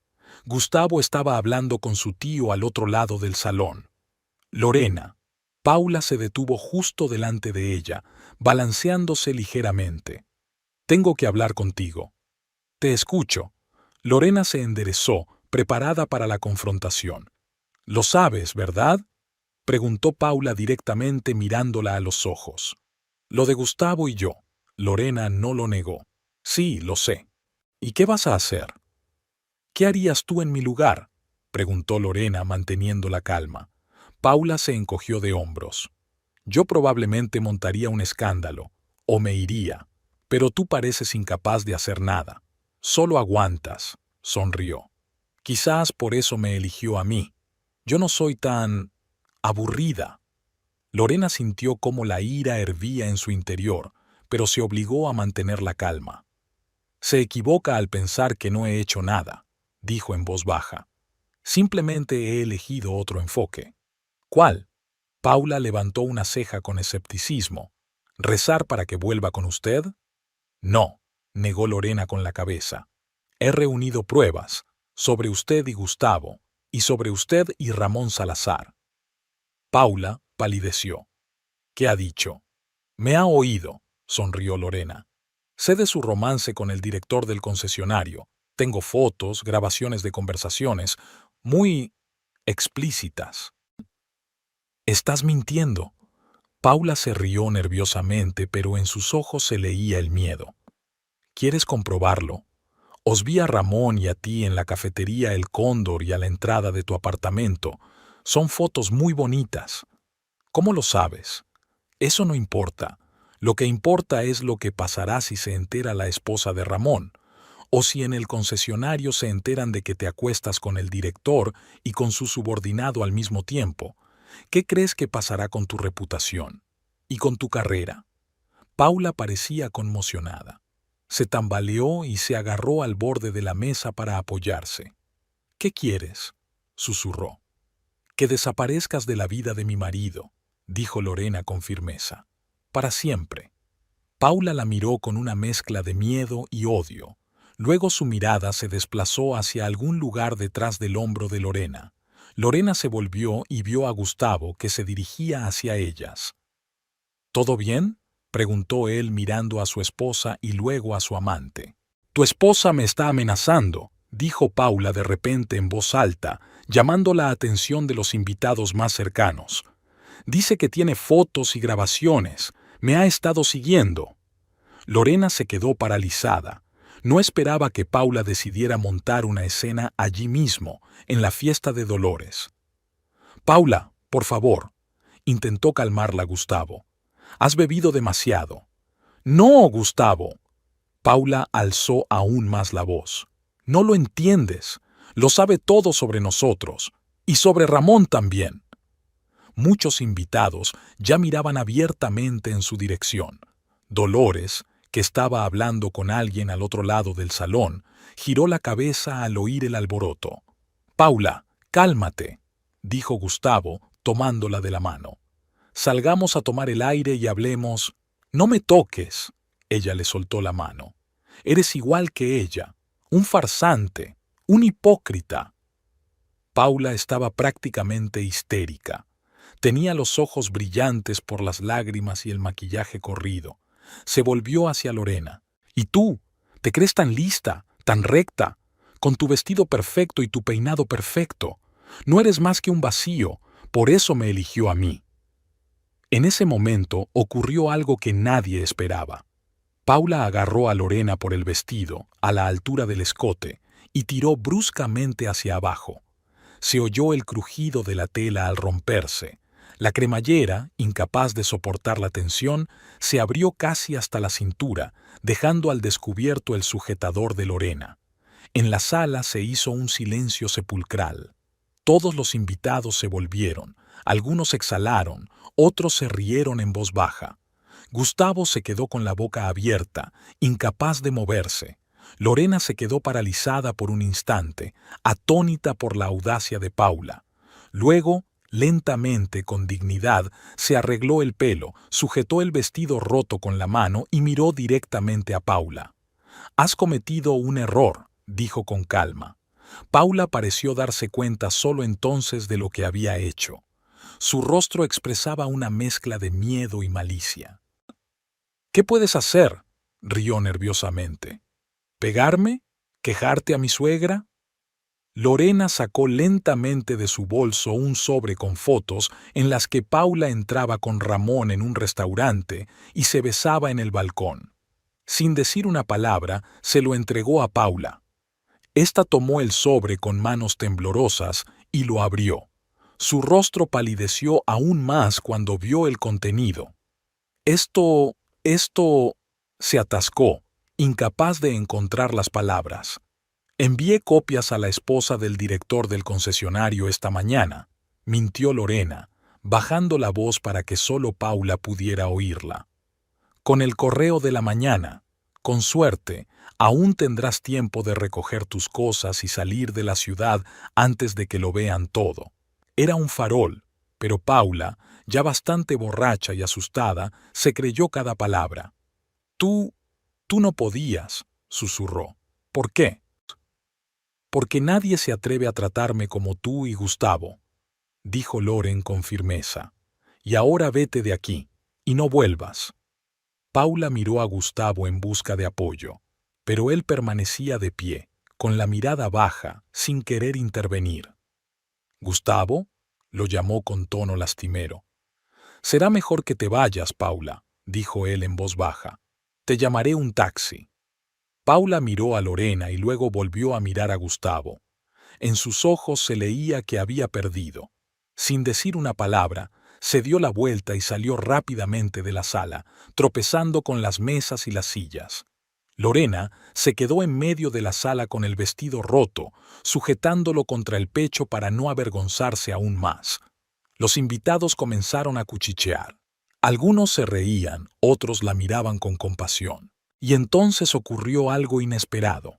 Gustavo estaba hablando con su tío al otro lado del salón. Lorena. Paula se detuvo justo delante de ella, balanceándose ligeramente. Tengo que hablar contigo. Te escucho. Lorena se enderezó, preparada para la confrontación. Lo sabes, ¿verdad?, preguntó Paula directamente mirándola a los ojos. Lo de Gustavo y yo. Lorena no lo negó. Sí, lo sé. ¿Y qué vas a hacer? ¿Qué harías tú en mi lugar?, preguntó Lorena manteniendo la calma. Paula se encogió de hombros. Yo probablemente montaría un escándalo, o me iría, pero tú pareces incapaz de hacer nada. Solo aguantas, sonrió. Quizás por eso me eligió a mí. Yo no soy tan aburrida. Lorena sintió cómo la ira hervía en su interior, pero se obligó a mantener la calma. Se equivoca al pensar que no he hecho nada, dijo en voz baja. Simplemente he elegido otro enfoque. ¿Cuál? Paula levantó una ceja con escepticismo. ¿Rezar para que vuelva con usted? No. negó Lorena con la cabeza. He reunido pruebas sobre usted y Gustavo, y sobre usted y Ramón Salazar. Paula palideció. ¿Qué ha dicho? Me ha oído, sonrió Lorena. Sé de su romance con el director del concesionario. Tengo fotos, grabaciones de conversaciones, muy explícitas. Estás mintiendo. Paula se rió nerviosamente, pero en sus ojos se leía el miedo. ¿Quieres comprobarlo? Os vi a Ramón y a ti en la cafetería El Cóndor y a la entrada de tu apartamento. Son fotos muy bonitas. ¿Cómo lo sabes? Eso no importa. Lo que importa es lo que pasará si se entera la esposa de Ramón, o si en el concesionario se enteran de que te acuestas con el director y con su subordinado al mismo tiempo. ¿Qué crees que pasará con tu reputación? ¿Y con tu carrera? Paula parecía conmocionada. Se tambaleó y se agarró al borde de la mesa para apoyarse. ¿Qué quieres?, susurró. Que desaparezcas de la vida de mi marido, dijo Lorena con firmeza. Para siempre. Paula la miró con una mezcla de miedo y odio. Luego su mirada se desplazó hacia algún lugar detrás del hombro de Lorena. Lorena se volvió y vio a Gustavo que se dirigía hacia ellas. ¿Todo bien?, preguntó él mirando a su esposa y luego a su amante. Tu esposa me está amenazando, dijo Paula de repente en voz alta, llamando la atención de los invitados más cercanos. Dice que tiene fotos y grabaciones. Me ha estado siguiendo. Lorena se quedó paralizada. No esperaba que Paula decidiera montar una escena allí mismo, en la fiesta de Dolores. Paula, por favor, intentó calmarla Gustavo. Has bebido demasiado. No, Gustavo. Paula alzó aún más la voz. No lo entiendes. Lo sabe todo sobre nosotros. Y sobre Ramón también. Muchos invitados ya miraban abiertamente en su dirección. Dolores, que estaba hablando con alguien al otro lado del salón, giró la cabeza al oír el alboroto. Paula, cálmate, dijo Gustavo, tomándola de la mano. Salgamos a tomar el aire y hablemos. No me toques. Ella le soltó la mano. Eres igual que ella, un farsante, un hipócrita. Paula estaba prácticamente histérica. Tenía los ojos brillantes por las lágrimas y el maquillaje corrido. Se volvió hacia Lorena. ¿Y tú? ¿Te crees tan lista, tan recta, con tu vestido perfecto y tu peinado perfecto? No eres más que un vacío, por eso me eligió a mí. En ese momento ocurrió algo que nadie esperaba. Paula agarró a Lorena por el vestido, a la altura del escote, y tiró bruscamente hacia abajo. Se oyó el crujido de la tela al romperse. La cremallera, incapaz de soportar la tensión, se abrió casi hasta la cintura, dejando al descubierto el sujetador de Lorena. En la sala se hizo un silencio sepulcral. Todos los invitados se volvieron, algunos exhalaron, otros se rieron en voz baja. Gustavo se quedó con la boca abierta, incapaz de moverse. Lorena se quedó paralizada por un instante, atónita por la audacia de Paula. Luego, lentamente, con dignidad, se arregló el pelo, sujetó el vestido roto con la mano y miró directamente a Paula. «Has cometido un error», dijo con calma. Paula pareció darse cuenta solo entonces de lo que había hecho. Su rostro expresaba una mezcla de miedo y malicia. «¿Qué puedes hacer?», rió nerviosamente. «¿Pegarme? ¿Quejarte a mi suegra?». Lorena sacó lentamente de su bolso un sobre con fotos en las que Paula entraba con Ramón en un restaurante y se besaba en el balcón. Sin decir una palabra, se lo entregó a Paula. Esta tomó el sobre con manos temblorosas y lo abrió. Su rostro palideció aún más cuando vio el contenido. Esto... se atascó, incapaz de encontrar las palabras. Envié copias a la esposa del director del concesionario esta mañana, mintió Lorena, bajando la voz para que solo Paula pudiera oírla. Con el correo de la mañana, con suerte, aún tendrás tiempo de recoger tus cosas y salir de la ciudad antes de que lo vean todo. Era un farol, pero Paula, ya bastante borracha y asustada, se creyó cada palabra. Tú Tú no podías, susurró. ¿Por qué? Porque nadie se atreve a tratarme como tú y Gustavo, dijo Loren con firmeza. Y ahora vete de aquí, y no vuelvas. Paula miró a Gustavo en busca de apoyo, pero él permanecía de pie, con la mirada baja, sin querer intervenir. «¿Gustavo?», lo llamó con tono lastimero. «Será mejor que te vayas, Paula», dijo él en voz baja. «Te llamaré un taxi». Paula miró a Lorena y luego volvió a mirar a Gustavo. En sus ojos se leía que había perdido. Sin decir una palabra, se dio la vuelta y salió rápidamente de la sala, tropezando con las mesas y las sillas. Lorena se quedó en medio de la sala con el vestido roto, sujetándolo contra el pecho para no avergonzarse aún más. Los invitados comenzaron a cuchichear. Algunos se reían, otros la miraban con compasión. Y entonces ocurrió algo inesperado.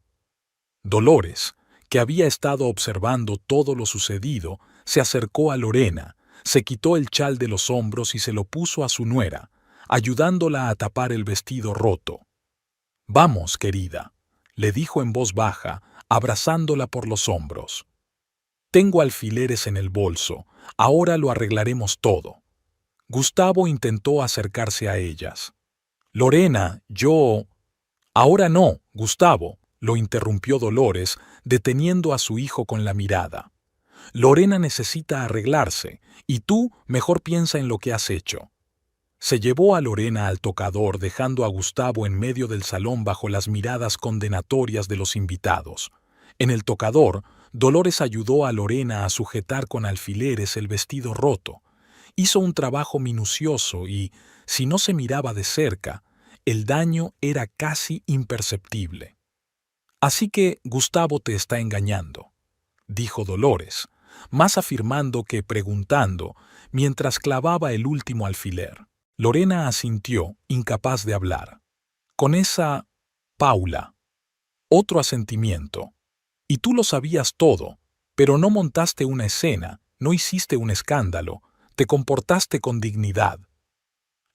Dolores, que había estado observando todo lo sucedido, se acercó a Lorena, se quitó el chal de los hombros y se lo puso a su nuera, ayudándola a tapar el vestido roto. «Vamos, querida», le dijo en voz baja, abrazándola por los hombros. «Tengo alfileres en el bolso, ahora lo arreglaremos todo». Gustavo intentó acercarse a ellas. «Lorena, yo...» «Ahora no, Gustavo», lo interrumpió Dolores, deteniendo a su hijo con la mirada. «Lorena necesita arreglarse, y tú mejor piensa en lo que has hecho». Se llevó a Lorena al tocador, dejando a Gustavo en medio del salón bajo las miradas condenatorias de los invitados. En el tocador, Dolores ayudó a Lorena a sujetar con alfileres el vestido roto. Hizo un trabajo minucioso y, si no se miraba de cerca, el daño era casi imperceptible. «Así que Gustavo te está engañando», dijo Dolores, más afirmando que preguntando, mientras clavaba el último alfiler. Lorena asintió, incapaz de hablar. «Con esa... Paula». Otro asentimiento. «Y tú lo sabías todo, pero no montaste una escena, no hiciste un escándalo, te comportaste con dignidad».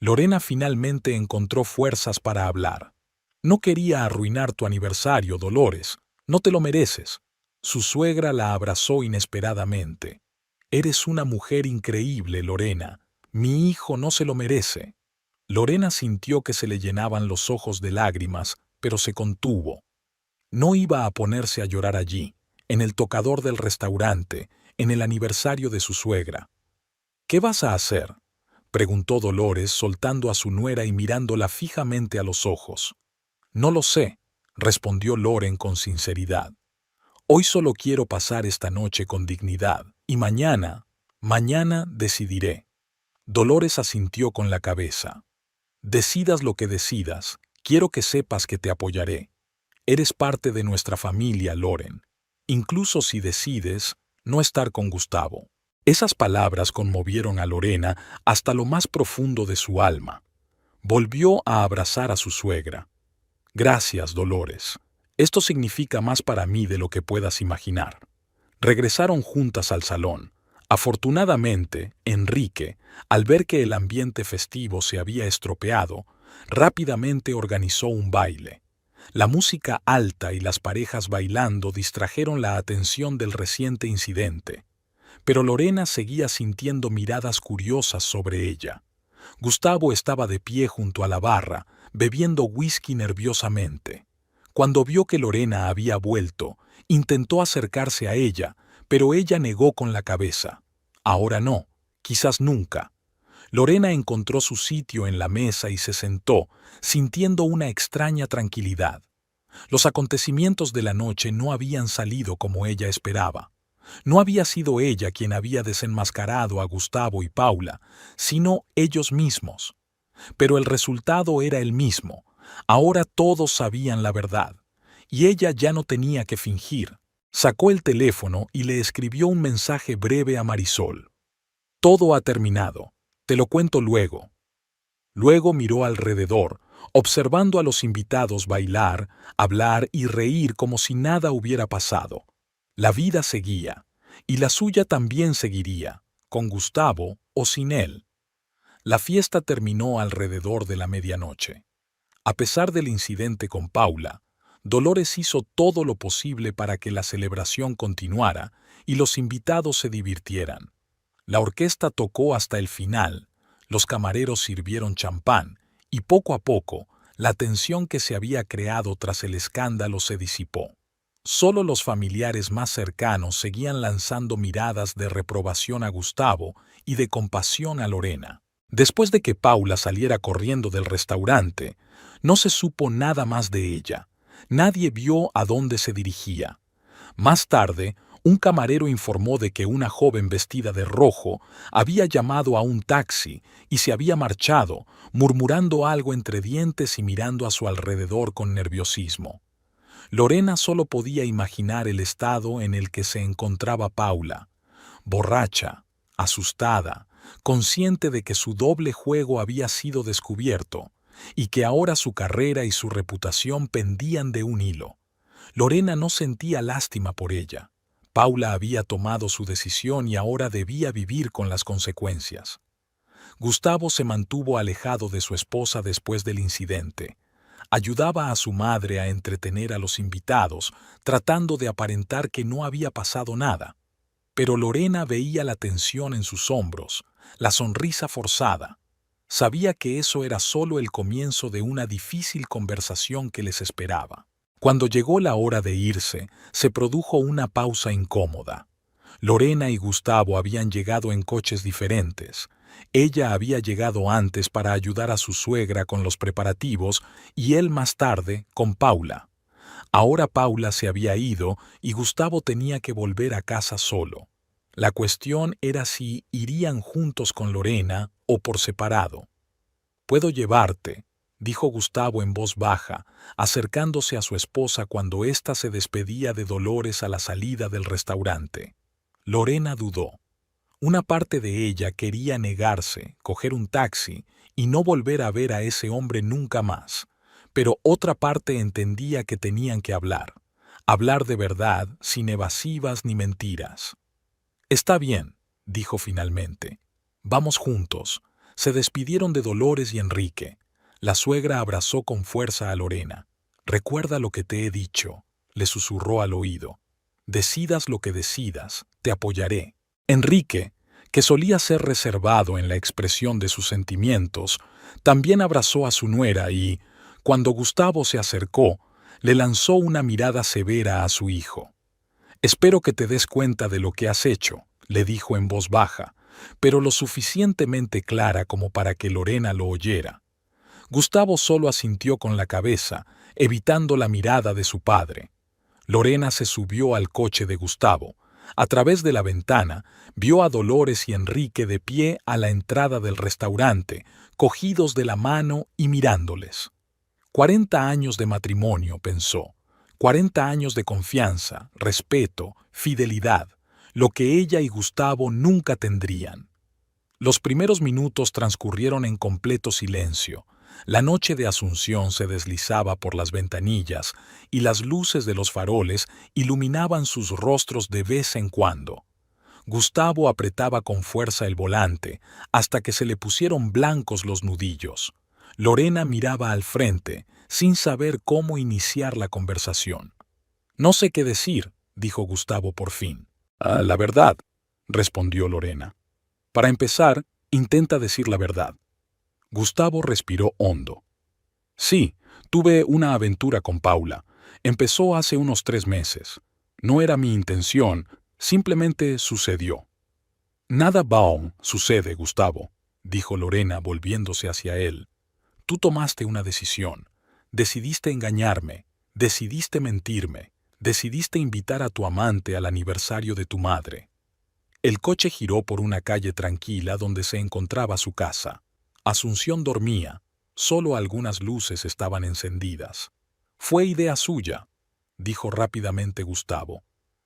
Lorena finalmente encontró fuerzas para hablar. «No quería arruinar tu aniversario, Dolores. No te lo mereces». Su suegra la abrazó inesperadamente. «Eres una mujer increíble, Lorena. Mi hijo no se lo merece». Lorena sintió que se le llenaban los ojos de lágrimas, pero se contuvo. No iba a ponerse a llorar allí, en el tocador del restaurante, en el aniversario de su suegra. «¿Qué vas a hacer?», preguntó Dolores, soltando a su nuera y mirándola fijamente a los ojos. «No lo sé», respondió Loren con sinceridad. «Hoy solo quiero pasar esta noche con dignidad, y mañana decidiré». Dolores asintió con la cabeza. «Decidas lo que decidas, quiero que sepas que te apoyaré. Eres parte de nuestra familia, Loren, incluso si decides no estar con Gustavo». Esas palabras conmovieron a Lorena hasta lo más profundo de su alma. Volvió a abrazar a su suegra. «Gracias, Dolores. Esto significa más para mí de lo que puedas imaginar». Regresaron juntas al salón. Afortunadamente, Enrique, al ver que el ambiente festivo se había estropeado, rápidamente organizó un baile. La música alta y las parejas bailando distrajeron la atención del reciente incidente. Pero Lorena seguía sintiendo miradas curiosas sobre ella. Gustavo estaba de pie junto a la barra, bebiendo whisky nerviosamente. Cuando vio que Lorena había vuelto, intentó acercarse a ella, pero ella negó con la cabeza. Ahora no, quizás nunca. Lorena encontró su sitio en la mesa y se sentó, sintiendo una extraña tranquilidad. Los acontecimientos de la noche no habían salido como ella esperaba. No había sido ella quien había desenmascarado a Gustavo y Paula, sino ellos mismos. Pero el resultado era el mismo. Ahora todos sabían la verdad, y ella ya no tenía que fingir. Sacó el teléfono y le escribió un mensaje breve a Marisol. «Todo ha terminado. Te lo cuento luego». Luego miró alrededor, observando a los invitados bailar, hablar y reír como si nada hubiera pasado. La vida seguía, y la suya también seguiría, con Gustavo o sin él. La fiesta terminó alrededor de la medianoche. A pesar del incidente con Paula, Dolores hizo todo lo posible para que la celebración continuara y los invitados se divirtieran. La orquesta tocó hasta el final, los camareros sirvieron champán y poco a poco la tensión que se había creado tras el escándalo se disipó. Solo los familiares más cercanos seguían lanzando miradas de reprobación a Gustavo y de compasión a Lorena. Después de que Paula saliera corriendo del restaurante, no se supo nada más de ella. Nadie vio a dónde se dirigía. Más tarde, un camarero informó de que una joven vestida de rojo había llamado a un taxi y se había marchado, murmurando algo entre dientes y mirando a su alrededor con nerviosismo. Lorena solo podía imaginar el estado en el que se encontraba Paula, borracha, asustada, consciente de que su doble juego había sido descubierto y que ahora su carrera y su reputación pendían de un hilo. Lorena no sentía lástima por ella. Paula había tomado su decisión y ahora debía vivir con las consecuencias. Gustavo se mantuvo alejado de su esposa después del incidente. Ayudaba a su madre a entretener a los invitados, tratando de aparentar que no había pasado nada. Pero Lorena veía la tensión en sus hombros, la sonrisa forzada. Sabía que eso era solo el comienzo de una difícil conversación que les esperaba. Cuando llegó la hora de irse, se produjo una pausa incómoda. Lorena y Gustavo habían llegado en coches diferentes. Ella había llegado antes para ayudar a su suegra con los preparativos y él más tarde con Paula. Ahora Paula se había ido y Gustavo tenía que volver a casa solo. La cuestión era si irían juntos con Lorena o por separado. «Puedo llevarte», dijo Gustavo en voz baja, acercándose a su esposa cuando ésta se despedía de Dolores a la salida del restaurante. Lorena dudó. Una parte de ella quería negarse, coger un taxi y no volver a ver a ese hombre nunca más, pero otra parte entendía que tenían que hablar de verdad, sin evasivas ni mentiras. «Está bien», dijo finalmente. «Vamos juntos». Se despidieron de Dolores y Enrique. La suegra abrazó con fuerza a Lorena. «Recuerda lo que te he dicho», le susurró al oído. «Decidas lo que decidas, te apoyaré». Enrique, que solía ser reservado en la expresión de sus sentimientos, también abrazó a su nuera y, cuando Gustavo se acercó, le lanzó una mirada severa a su hijo. «Espero que te des cuenta de lo que has hecho», le dijo en voz baja, pero lo suficientemente clara como para que Lorena lo oyera. Gustavo solo asintió con la cabeza, evitando la mirada de su padre. Lorena se subió al coche de Gustavo. A través de la ventana, vio a Dolores y Enrique de pie a la entrada del restaurante, cogidos de la mano y mirándoles. 40 años de matrimonio, pensó. 40 años de confianza, respeto, fidelidad, lo que ella y Gustavo nunca tendrían. Los primeros minutos transcurrieron en completo silencio. La noche de Asunción se deslizaba por las ventanillas y las luces de los faroles iluminaban sus rostros de vez en cuando. Gustavo apretaba con fuerza el volante hasta que se le pusieron blancos los nudillos. Lorena miraba al frente, sin saber cómo iniciar la conversación. «No sé qué decir», dijo Gustavo por fin. «La verdad», respondió Lorena. «Para empezar, intenta decir la verdad». Gustavo respiró hondo. «Sí, tuve una aventura con Paula. Empezó hace unos 3 meses. No era mi intención, simplemente sucedió». «Nada baum sucede, Gustavo», dijo Lorena volviéndose hacia él. «Tú tomaste una decisión. Decidiste engañarme, decidiste mentirme, decidiste invitar a tu amante al aniversario de tu madre». El coche giró por una calle tranquila donde se encontraba su casa. Asunción dormía, solo algunas luces estaban encendidas. «Fue idea suya», dijo rápidamente Gustavo.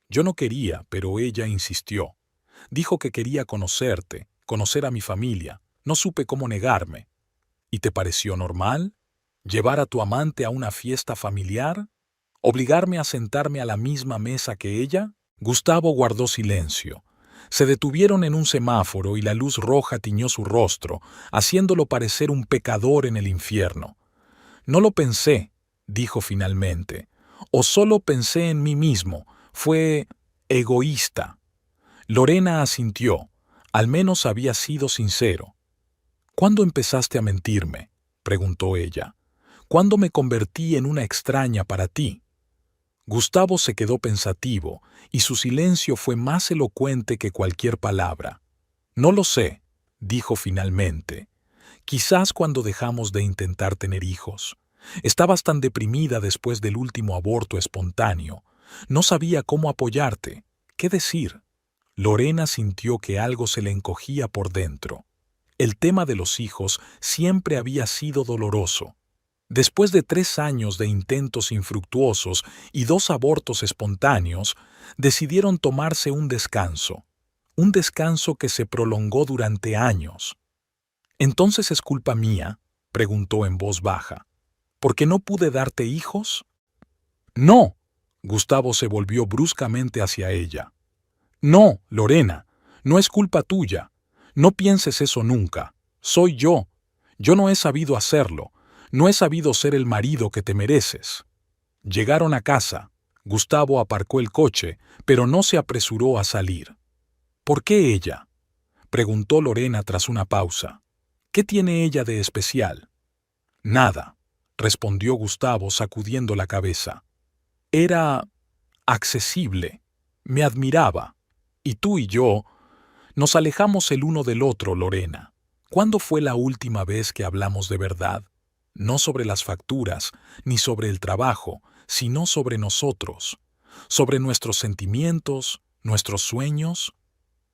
«Yo no quería, pero ella insistió. Dijo que quería conocerte, conocer a mi familia. No supe cómo negarme». «¿Y te pareció normal? ¿Llevar a tu amante a una fiesta familiar? ¿Obligarme a sentarme a la misma mesa que ella?» Gustavo guardó silencio. Se detuvieron en un semáforo y la luz roja tiñó su rostro, haciéndolo parecer un pecador en el infierno. No lo pensé, dijo finalmente. O solo pensé en mí mismo. Fue egoísta. Lorena asintió. Al menos había sido sincero. ¿Cuándo empezaste a mentirme?, preguntó ella. ¿Cuándo me convertí en una extraña para ti? Gustavo se quedó pensativo, y su silencio fue más elocuente que cualquier palabra. No lo sé, dijo finalmente. Quizás cuando dejamos de intentar tener hijos. Estabas tan deprimida después del último aborto espontáneo. No sabía cómo apoyarte. ¿Qué decir? Lorena sintió que algo se le encogía por dentro. El tema de los hijos siempre había sido doloroso. Después de 3 años de intentos infructuosos y 2 abortos espontáneos, decidieron tomarse un descanso que se prolongó durante años. ¿Entonces es culpa mía?, preguntó en voz baja. ¿Por qué no pude darte hijos? No. Gustavo se volvió bruscamente hacia ella. No, Lorena, no es culpa tuya. No pienses eso nunca. Soy yo. Yo no he sabido hacerlo. No he sabido ser el marido que te mereces. Llegaron a casa. Gustavo aparcó el coche, pero no se apresuró a salir. ¿Por qué ella?, preguntó Lorena tras una pausa. ¿Qué tiene ella de especial? Nada, respondió Gustavo sacudiendo la cabeza. Era accesible, me admiraba. Y tú y yo nos alejamos el uno del otro, Lorena. ¿Cuándo fue la última vez que hablamos de verdad? No sobre las facturas, ni sobre el trabajo, sino sobre nosotros, sobre nuestros sentimientos, nuestros sueños.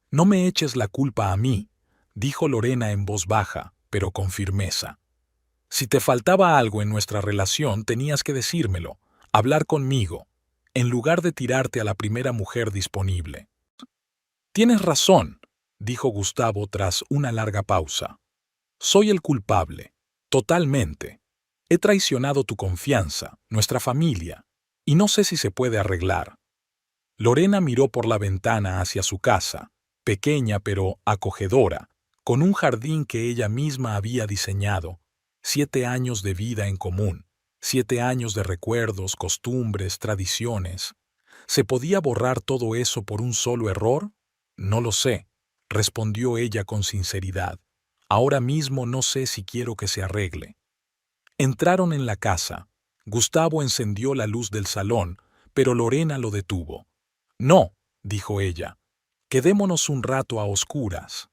No me eches la culpa a mí, dijo Lorena en voz baja, pero con firmeza. Si te faltaba algo en nuestra relación, tenías que decírmelo, hablar conmigo, en lugar de tirarte a la primera mujer disponible. Tienes razón, dijo Gustavo tras una larga pausa. Soy el culpable, totalmente. He traicionado tu confianza, nuestra familia, y no sé si se puede arreglar. Lorena miró por la ventana hacia su casa, pequeña pero acogedora, con un jardín que ella misma había diseñado. 7 años de vida en común, 7 años de recuerdos, costumbres, tradiciones. ¿Se podía borrar todo eso por un solo error? No lo sé, respondió ella con sinceridad. Ahora mismo no sé si quiero que se arregle. Entraron en la casa. Gustavo encendió la luz del salón, pero Lorena lo detuvo. No, dijo ella. Quedémonos un rato a oscuras.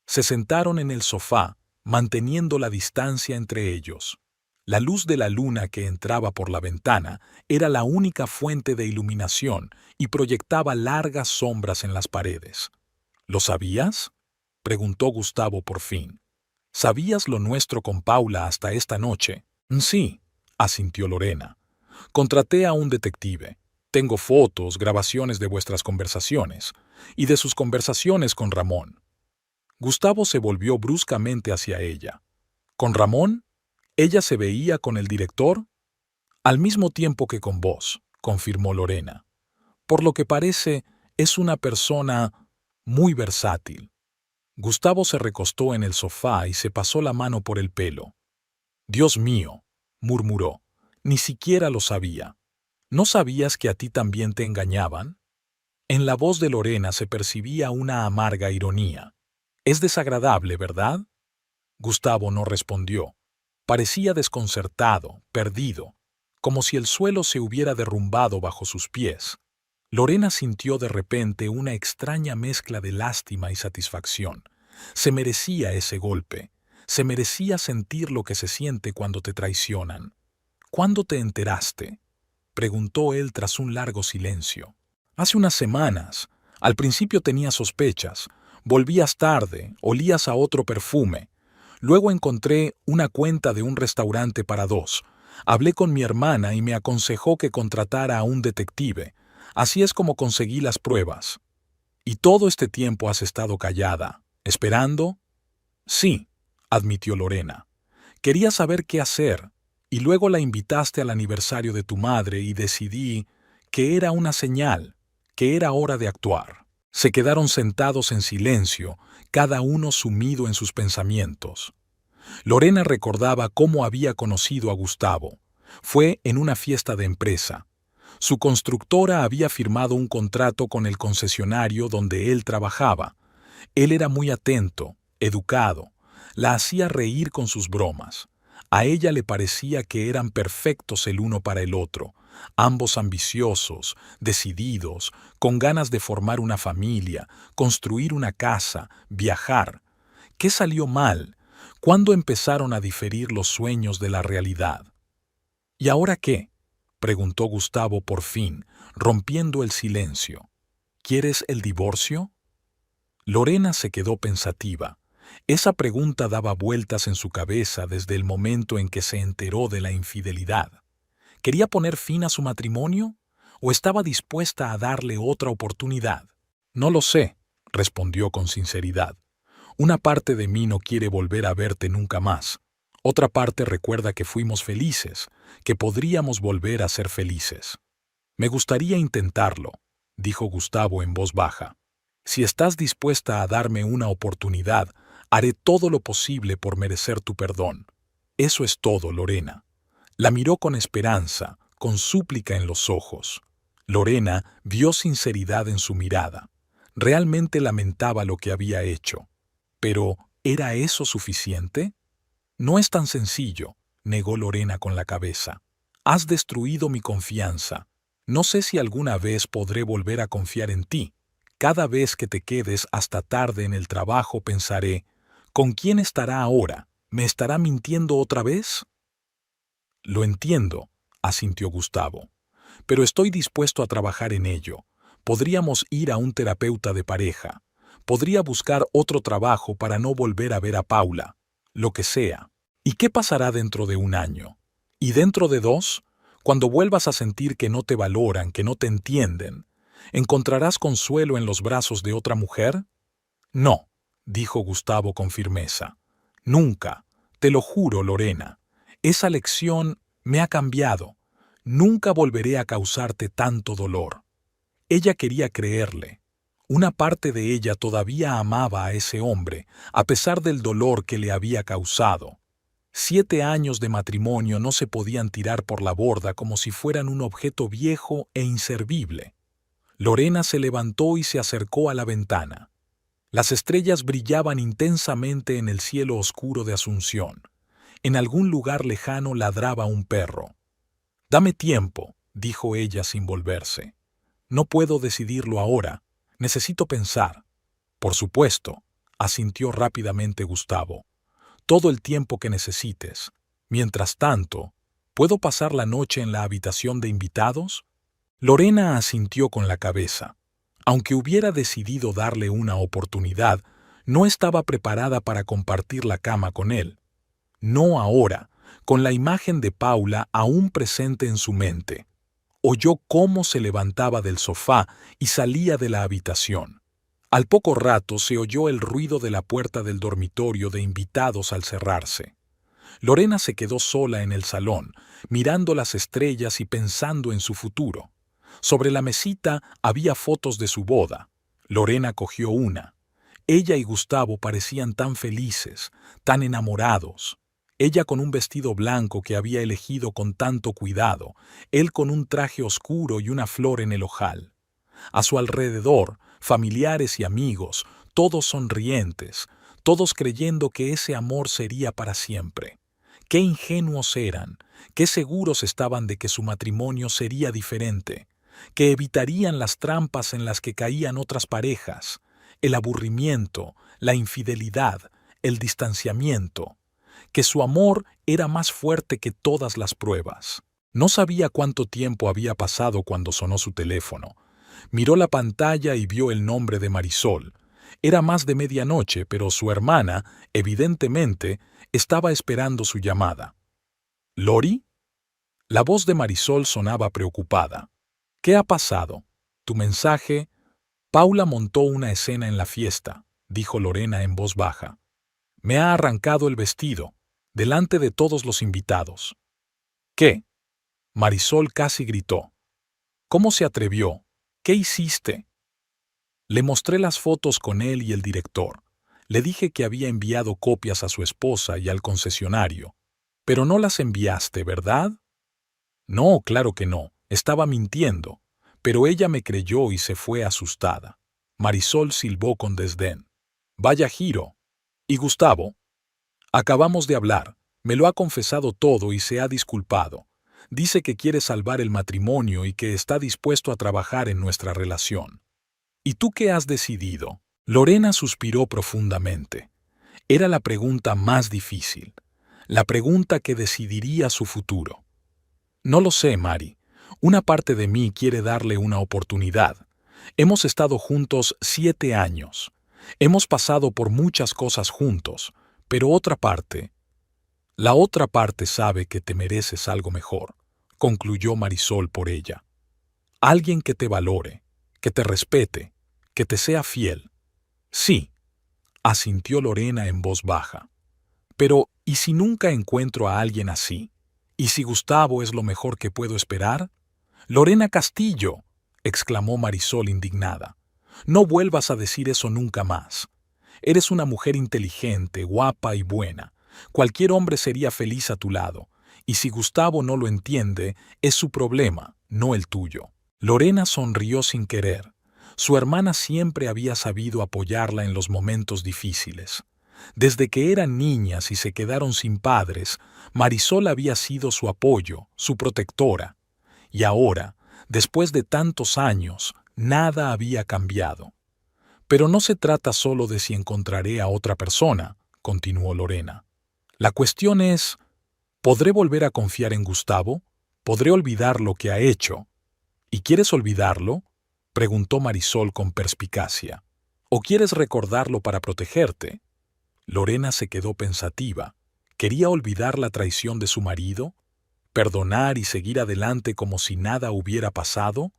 Se sentaron en el sofá, manteniendo la distancia entre ellos. La luz de la luna que entraba por la ventana era la única fuente de iluminación y proyectaba largas sombras en las paredes. ¿Lo sabías?, preguntó Gustavo por fin. ¿Sabías lo nuestro con Paula hasta esta noche? Sí, asintió Lorena. Contraté a un detective. Tengo fotos, grabaciones de vuestras conversaciones y de sus conversaciones con Ramón. Gustavo se volvió bruscamente hacia ella. ¿Con Ramón? ¿Ella se veía con el director? Al mismo tiempo que con vos, confirmó Lorena. Por lo que parece, es una persona muy versátil. Gustavo se recostó en el sofá y se pasó la mano por el pelo. Dios mío, murmuró, ni siquiera lo sabía. ¿No sabías que a ti también te engañaban? En la voz de Lorena se percibía una amarga ironía. Es desagradable, ¿verdad? Gustavo no respondió. Parecía desconcertado, perdido, como si el suelo se hubiera derrumbado bajo sus pies. Lorena sintió de repente una extraña mezcla de lástima y satisfacción. Se merecía ese golpe. Se merecía sentir lo que se siente cuando te traicionan. ¿Cuándo te enteraste?, preguntó él tras un largo silencio. Hace unas semanas. Al principio tenía sospechas. Volvías tarde, olías a otro perfume. Luego encontré una cuenta de un restaurante para 2. Hablé con mi hermana y me aconsejó que contratara a un detective. Así es como conseguí las pruebas. ¿Y todo este tiempo has estado callada, esperando? Sí, admitió Lorena. Quería saber qué hacer, y luego la invitaste al aniversario de tu madre y decidí que era una señal, que era hora de actuar. Se quedaron sentados en silencio, cada uno sumido en sus pensamientos. Lorena recordaba cómo había conocido a Gustavo. Fue en una fiesta de empresa. Su constructora había firmado un contrato con el concesionario donde él trabajaba. Él era muy atento, educado, la hacía reír con sus bromas. A ella le parecía que eran perfectos el uno para el otro, ambos ambiciosos, decididos, con ganas de formar una familia, construir una casa, viajar. ¿Qué salió mal? ¿Cuándo empezaron a diferir los sueños de la realidad? ¿Y ahora qué?, preguntó Gustavo por fin, rompiendo el silencio. ¿Quieres el divorcio? Lorena se quedó pensativa. Esa pregunta daba vueltas en su cabeza desde el momento en que se enteró de la infidelidad. ¿Quería poner fin a su matrimonio? ¿O estaba dispuesta a darle otra oportunidad? No lo sé, respondió con sinceridad. Una parte de mí no quiere volver a verte nunca más. Otra parte recuerda que fuimos felices, que podríamos volver a ser felices. Me gustaría intentarlo, dijo Gustavo en voz baja. Si estás dispuesta a darme una oportunidad, haré todo lo posible por merecer tu perdón. Eso es todo, Lorena. La miró con esperanza, con súplica en los ojos. Lorena vio sinceridad en su mirada. Realmente lamentaba lo que había hecho. Pero, ¿era eso suficiente? No es tan sencillo, negó Lorena con la cabeza. Has destruido mi confianza. No sé si alguna vez podré volver a confiar en ti. Cada vez que te quedes hasta tarde en el trabajo pensaré, ¿con quién estará ahora? ¿Me estará mintiendo otra vez? Lo entiendo, asintió Gustavo. Pero estoy dispuesto a trabajar en ello. Podríamos ir a un terapeuta de pareja. Podría buscar otro trabajo para no volver a ver a Paula. Lo que sea. ¿Y qué pasará dentro de 1 año? ¿Y dentro de 2? Cuando vuelvas a sentir que no te valoran, que no te entienden, ¿encontrarás consuelo en los brazos de otra mujer? No, dijo Gustavo con firmeza. Nunca. Te lo juro, Lorena. Esa lección me ha cambiado. Nunca volveré a causarte tanto dolor. Ella quería creerle. Una parte de ella todavía amaba a ese hombre, a pesar del dolor que le había causado. 7 años de matrimonio no se podían tirar por la borda como si fueran un objeto viejo e inservible. Lorena se levantó y se acercó a la ventana. Las estrellas brillaban intensamente en el cielo oscuro de Asunción. En algún lugar lejano ladraba un perro. «Dame tiempo», dijo ella sin volverse. «No puedo decidirlo ahora. Necesito pensar». «Por supuesto», asintió rápidamente Gustavo. «Todo el tiempo que necesites. Mientras tanto, ¿puedo pasar la noche en la habitación de invitados?» Lorena asintió con la cabeza. Aunque hubiera decidido darle una oportunidad, no estaba preparada para compartir la cama con él. No ahora, con la imagen de Paula aún presente en su mente. Oyó cómo se levantaba del sofá y salía de la habitación. Al poco rato se oyó el ruido de la puerta del dormitorio de invitados al cerrarse. Lorena se quedó sola en el salón, mirando las estrellas y pensando en su futuro. Sobre la mesita había fotos de su boda. Lorena cogió una. Ella y Gustavo parecían tan felices, tan enamorados. Ella con un vestido blanco que había elegido con tanto cuidado, él con un traje oscuro y una flor en el ojal. A su alrededor, familiares y amigos, todos sonrientes, todos creyendo que ese amor sería para siempre. Qué ingenuos eran, qué seguros estaban de que su matrimonio sería diferente, que evitarían las trampas en las que caían otras parejas, el aburrimiento, la infidelidad, el distanciamiento, que su amor era más fuerte que todas las pruebas. No sabía cuánto tiempo había pasado cuando sonó su teléfono. Miró la pantalla y vio el nombre de Marisol. Era más de medianoche, pero su hermana, evidentemente, estaba esperando su llamada. ¿Lori? La voz de Marisol sonaba preocupada. ¿Qué ha pasado? ¿Tu mensaje? Paula montó una escena en la fiesta, dijo Lorena en voz baja. Me ha arrancado el vestido, delante de todos los invitados. ¿Qué? Marisol casi gritó. ¿Cómo se atrevió? ¿Qué hiciste? Le mostré las fotos con él y el director. Le dije que había enviado copias a su esposa y al concesionario. Pero no las enviaste, ¿verdad? No, claro que no. Estaba mintiendo. Pero ella me creyó y se fue asustada. Marisol silbó con desdén. Vaya giro. ¿Y Gustavo? Acabamos de hablar. Me lo ha confesado todo y se ha disculpado. Dice que quiere salvar el matrimonio y que está dispuesto a trabajar en nuestra relación. ¿Y tú qué has decidido? Lorena suspiró profundamente. Era la pregunta más difícil, la pregunta que decidiría su futuro. No lo sé, Mari. Una parte de mí quiere darle una oportunidad. Hemos estado juntos 7 años. Hemos pasado por muchas cosas juntos, pero la otra parte sabe que te mereces algo mejor, concluyó Marisol por ella. Alguien que te valore, que te respete, que te sea fiel. Sí, asintió Lorena en voz baja. Pero, ¿y si nunca encuentro a alguien así? ¿Y si Gustavo es lo mejor que puedo esperar? Lorena Castillo, exclamó Marisol indignada. No vuelvas a decir eso nunca más. Eres una mujer inteligente, guapa y buena. Cualquier hombre sería feliz a tu lado. Y si Gustavo no lo entiende, es su problema, no el tuyo. Lorena sonrió sin querer. Su hermana siempre había sabido apoyarla en los momentos difíciles. Desde que eran niñas y se quedaron sin padres, Marisol había sido su apoyo, su protectora. Y ahora, después de tantos años, nada había cambiado. Pero no se trata solo de si encontraré a otra persona, continuó Lorena. La cuestión es, ¿podré volver a confiar en Gustavo? ¿Podré olvidar lo que ha hecho? ¿Y quieres olvidarlo?, preguntó Marisol con perspicacia. ¿O quieres recordarlo para protegerte? Lorena se quedó pensativa. ¿Quería olvidar la traición de su marido? ¿Perdonar y seguir adelante como si nada hubiera pasado?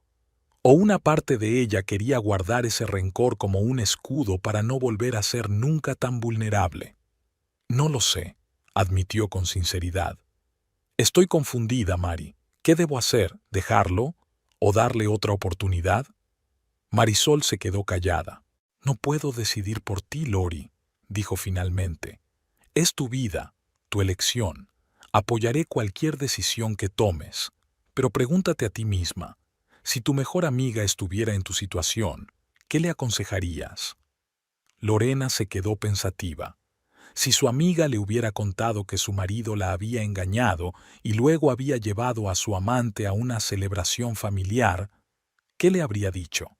¿O una parte de ella quería guardar ese rencor como un escudo para no volver a ser nunca tan vulnerable? No lo sé, admitió con sinceridad. Estoy confundida, Mari. ¿Qué debo hacer? ¿Dejarlo? ¿O darle otra oportunidad? Marisol se quedó callada. No puedo decidir por ti, Lori, dijo finalmente. Es tu vida, tu elección. Apoyaré cualquier decisión que tomes. Pero pregúntate a ti misma, si tu mejor amiga estuviera en tu situación, ¿qué le aconsejarías? Lorena se quedó pensativa. Si su amiga le hubiera contado que su marido la había engañado y luego había llevado a su amante a una celebración familiar, ¿qué le habría dicho?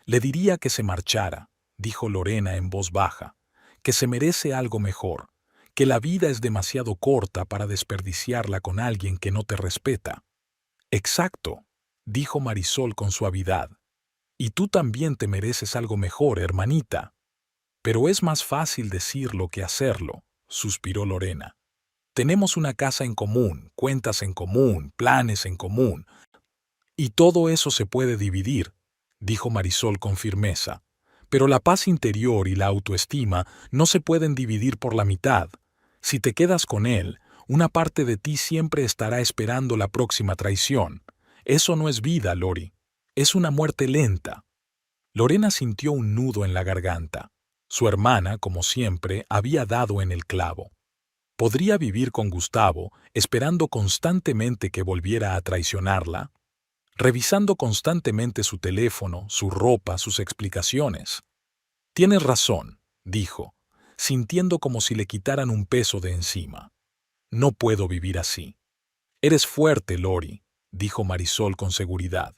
Le diría que se marchara, dijo Lorena en voz baja, que se merece algo mejor, que la vida es demasiado corta para desperdiciarla con alguien que no te respeta. Exacto, dijo Marisol con suavidad. Y tú también te mereces algo mejor, hermanita. Pero es más fácil decirlo que hacerlo, suspiró Lorena. Tenemos una casa en común, cuentas en común, planes en común. Y todo eso se puede dividir, dijo Marisol con firmeza. Pero la paz interior y la autoestima no se pueden dividir por la mitad. Si te quedas con él, una parte de ti siempre estará esperando la próxima traición. Eso no es vida, Lori. Es una muerte lenta. Lorena sintió un nudo en la garganta. Su hermana, como siempre, había dado en el clavo. ¿Podría vivir con Gustavo, esperando constantemente que volviera a traicionarla? Revisando constantemente su teléfono, su ropa, sus explicaciones. Tienes razón, dijo, sintiendo como si le quitaran un peso de encima. No puedo vivir así. Eres fuerte, Lori, dijo Marisol con seguridad.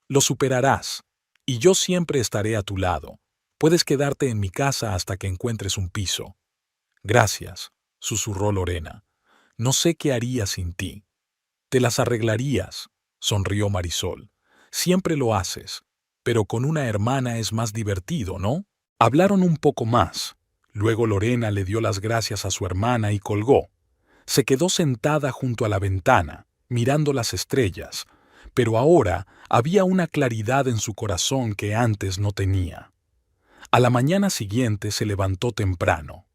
Lo superarás, y yo siempre estaré a tu lado. Puedes quedarte en mi casa hasta que encuentres un piso. Gracias, susurró Lorena. No sé qué haría sin ti. Te las arreglarías, sonrió Marisol. Siempre lo haces, pero con una hermana es más divertido, ¿no? Hablaron un poco más. Luego Lorena le dio las gracias a su hermana y colgó. Se quedó sentada junto a la ventana, mirando las estrellas, pero ahora había una claridad en su corazón que antes no tenía. A la mañana siguiente se levantó temprano.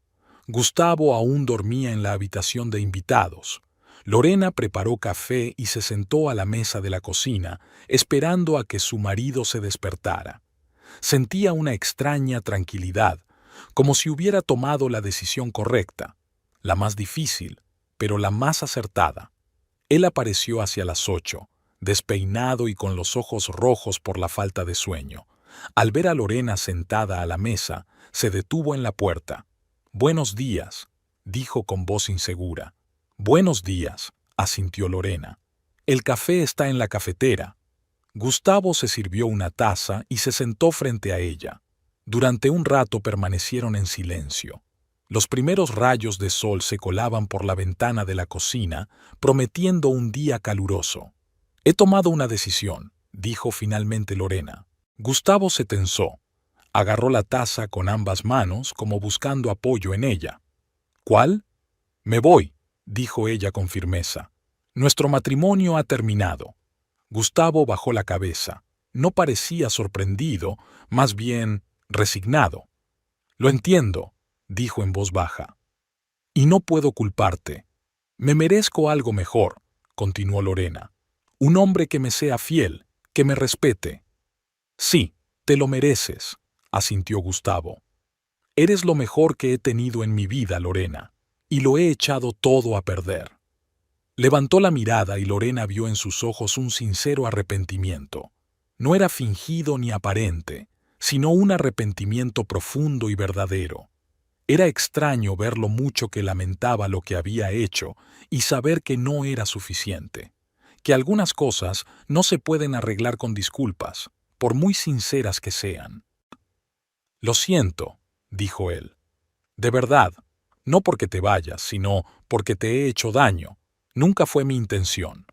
Gustavo aún dormía en la habitación de invitados. Lorena preparó café y se sentó a la mesa de la cocina, esperando a que su marido se despertara. Sentía una extraña tranquilidad, como si hubiera tomado la decisión correcta, la más difícil, pero la más acertada. Él apareció hacia las 8, despeinado y con los ojos rojos por la falta de sueño. Al ver a Lorena sentada a la mesa, se detuvo en la puerta. «Buenos días», dijo con voz insegura. «Buenos días», asintió Lorena. «El café está en la cafetera». Gustavo se sirvió una taza y se sentó frente a ella. Durante un rato permanecieron en silencio. Los primeros rayos de sol se colaban por la ventana de la cocina, prometiendo un día caluroso. «He tomado una decisión», dijo finalmente Lorena. Gustavo se tensó. Agarró la taza con ambas manos como buscando apoyo en ella. «¿Cuál?» «Me voy», dijo ella con firmeza. «Nuestro matrimonio ha terminado». Gustavo bajó la cabeza. No parecía sorprendido, más bien resignado. «Lo entiendo», dijo en voz baja. «Y no puedo culparte. Me merezco algo mejor», continuó Lorena. «Un hombre que me sea fiel, que me respete». «Sí, te lo mereces», asintió Gustavo. «Eres lo mejor que he tenido en mi vida, Lorena, y lo he echado todo a perder». Levantó la mirada y Lorena vio en sus ojos un sincero arrepentimiento. No era fingido ni aparente, sino un arrepentimiento profundo y verdadero. Era extraño ver lo mucho que lamentaba lo que había hecho y saber que no era suficiente, que algunas cosas no se pueden arreglar con disculpas, por muy sinceras que sean. «Lo siento», dijo él. «De verdad, no porque te vayas, sino porque te he hecho daño. Nunca fue mi intención».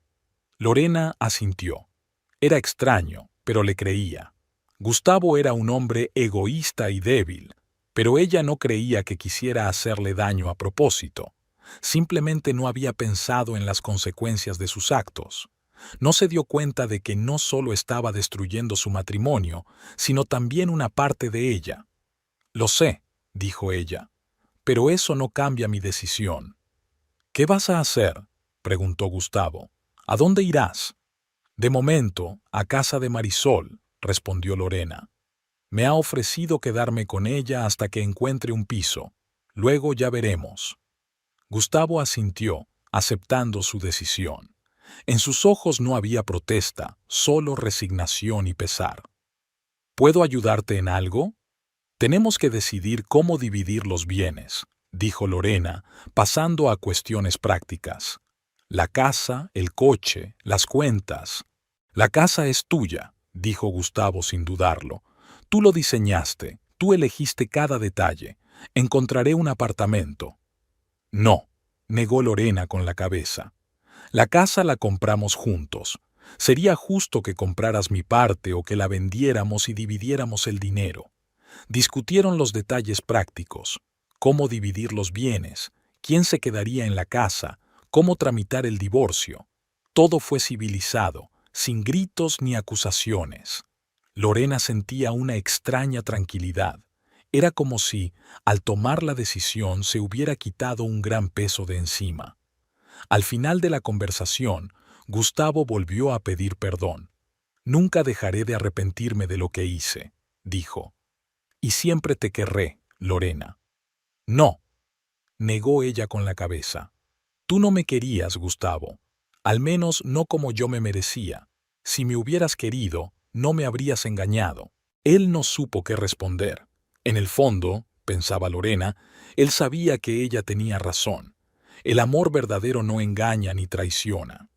Lorena asintió. Era extraño, pero le creía. Gustavo era un hombre egoísta y débil, pero ella no creía que quisiera hacerle daño a propósito. Simplemente no había pensado en las consecuencias de sus actos. No se dio cuenta de que no solo estaba destruyendo su matrimonio, sino también una parte de ella. «Lo sé», dijo ella, «pero eso no cambia mi decisión». «¿Qué vas a hacer?», preguntó Gustavo. «¿A dónde irás?» «De momento, a casa de Marisol», respondió Lorena. «Me ha ofrecido quedarme con ella hasta que encuentre un piso. Luego ya veremos». Gustavo asintió, aceptando su decisión. En sus ojos no había protesta, solo resignación y pesar. «¿Puedo ayudarte en algo?» «Tenemos que decidir cómo dividir los bienes», dijo Lorena, pasando a cuestiones prácticas. «La casa, el coche, las cuentas». «La casa es tuya», dijo Gustavo sin dudarlo. «Tú lo diseñaste, tú elegiste cada detalle. Encontraré un apartamento». «No», negó Lorena con la cabeza. «La casa la compramos juntos. Sería justo que compraras mi parte o que la vendiéramos y dividiéramos el dinero». Discutieron los detalles prácticos, cómo dividir los bienes, quién se quedaría en la casa, cómo tramitar el divorcio. Todo fue civilizado, sin gritos ni acusaciones. Lorena sentía una extraña tranquilidad. Era como si, al tomar la decisión, se hubiera quitado un gran peso de encima. Al final de la conversación, Gustavo volvió a pedir perdón. «Nunca dejaré de arrepentirme de lo que hice», dijo. «Y siempre te querré, Lorena». «No», negó ella con la cabeza. «Tú no me querías, Gustavo. Al menos no como yo me merecía. Si me hubieras querido, no me habrías engañado». Él no supo qué responder. En el fondo, pensaba Lorena, él sabía que ella tenía razón. El amor verdadero no engaña ni traiciona.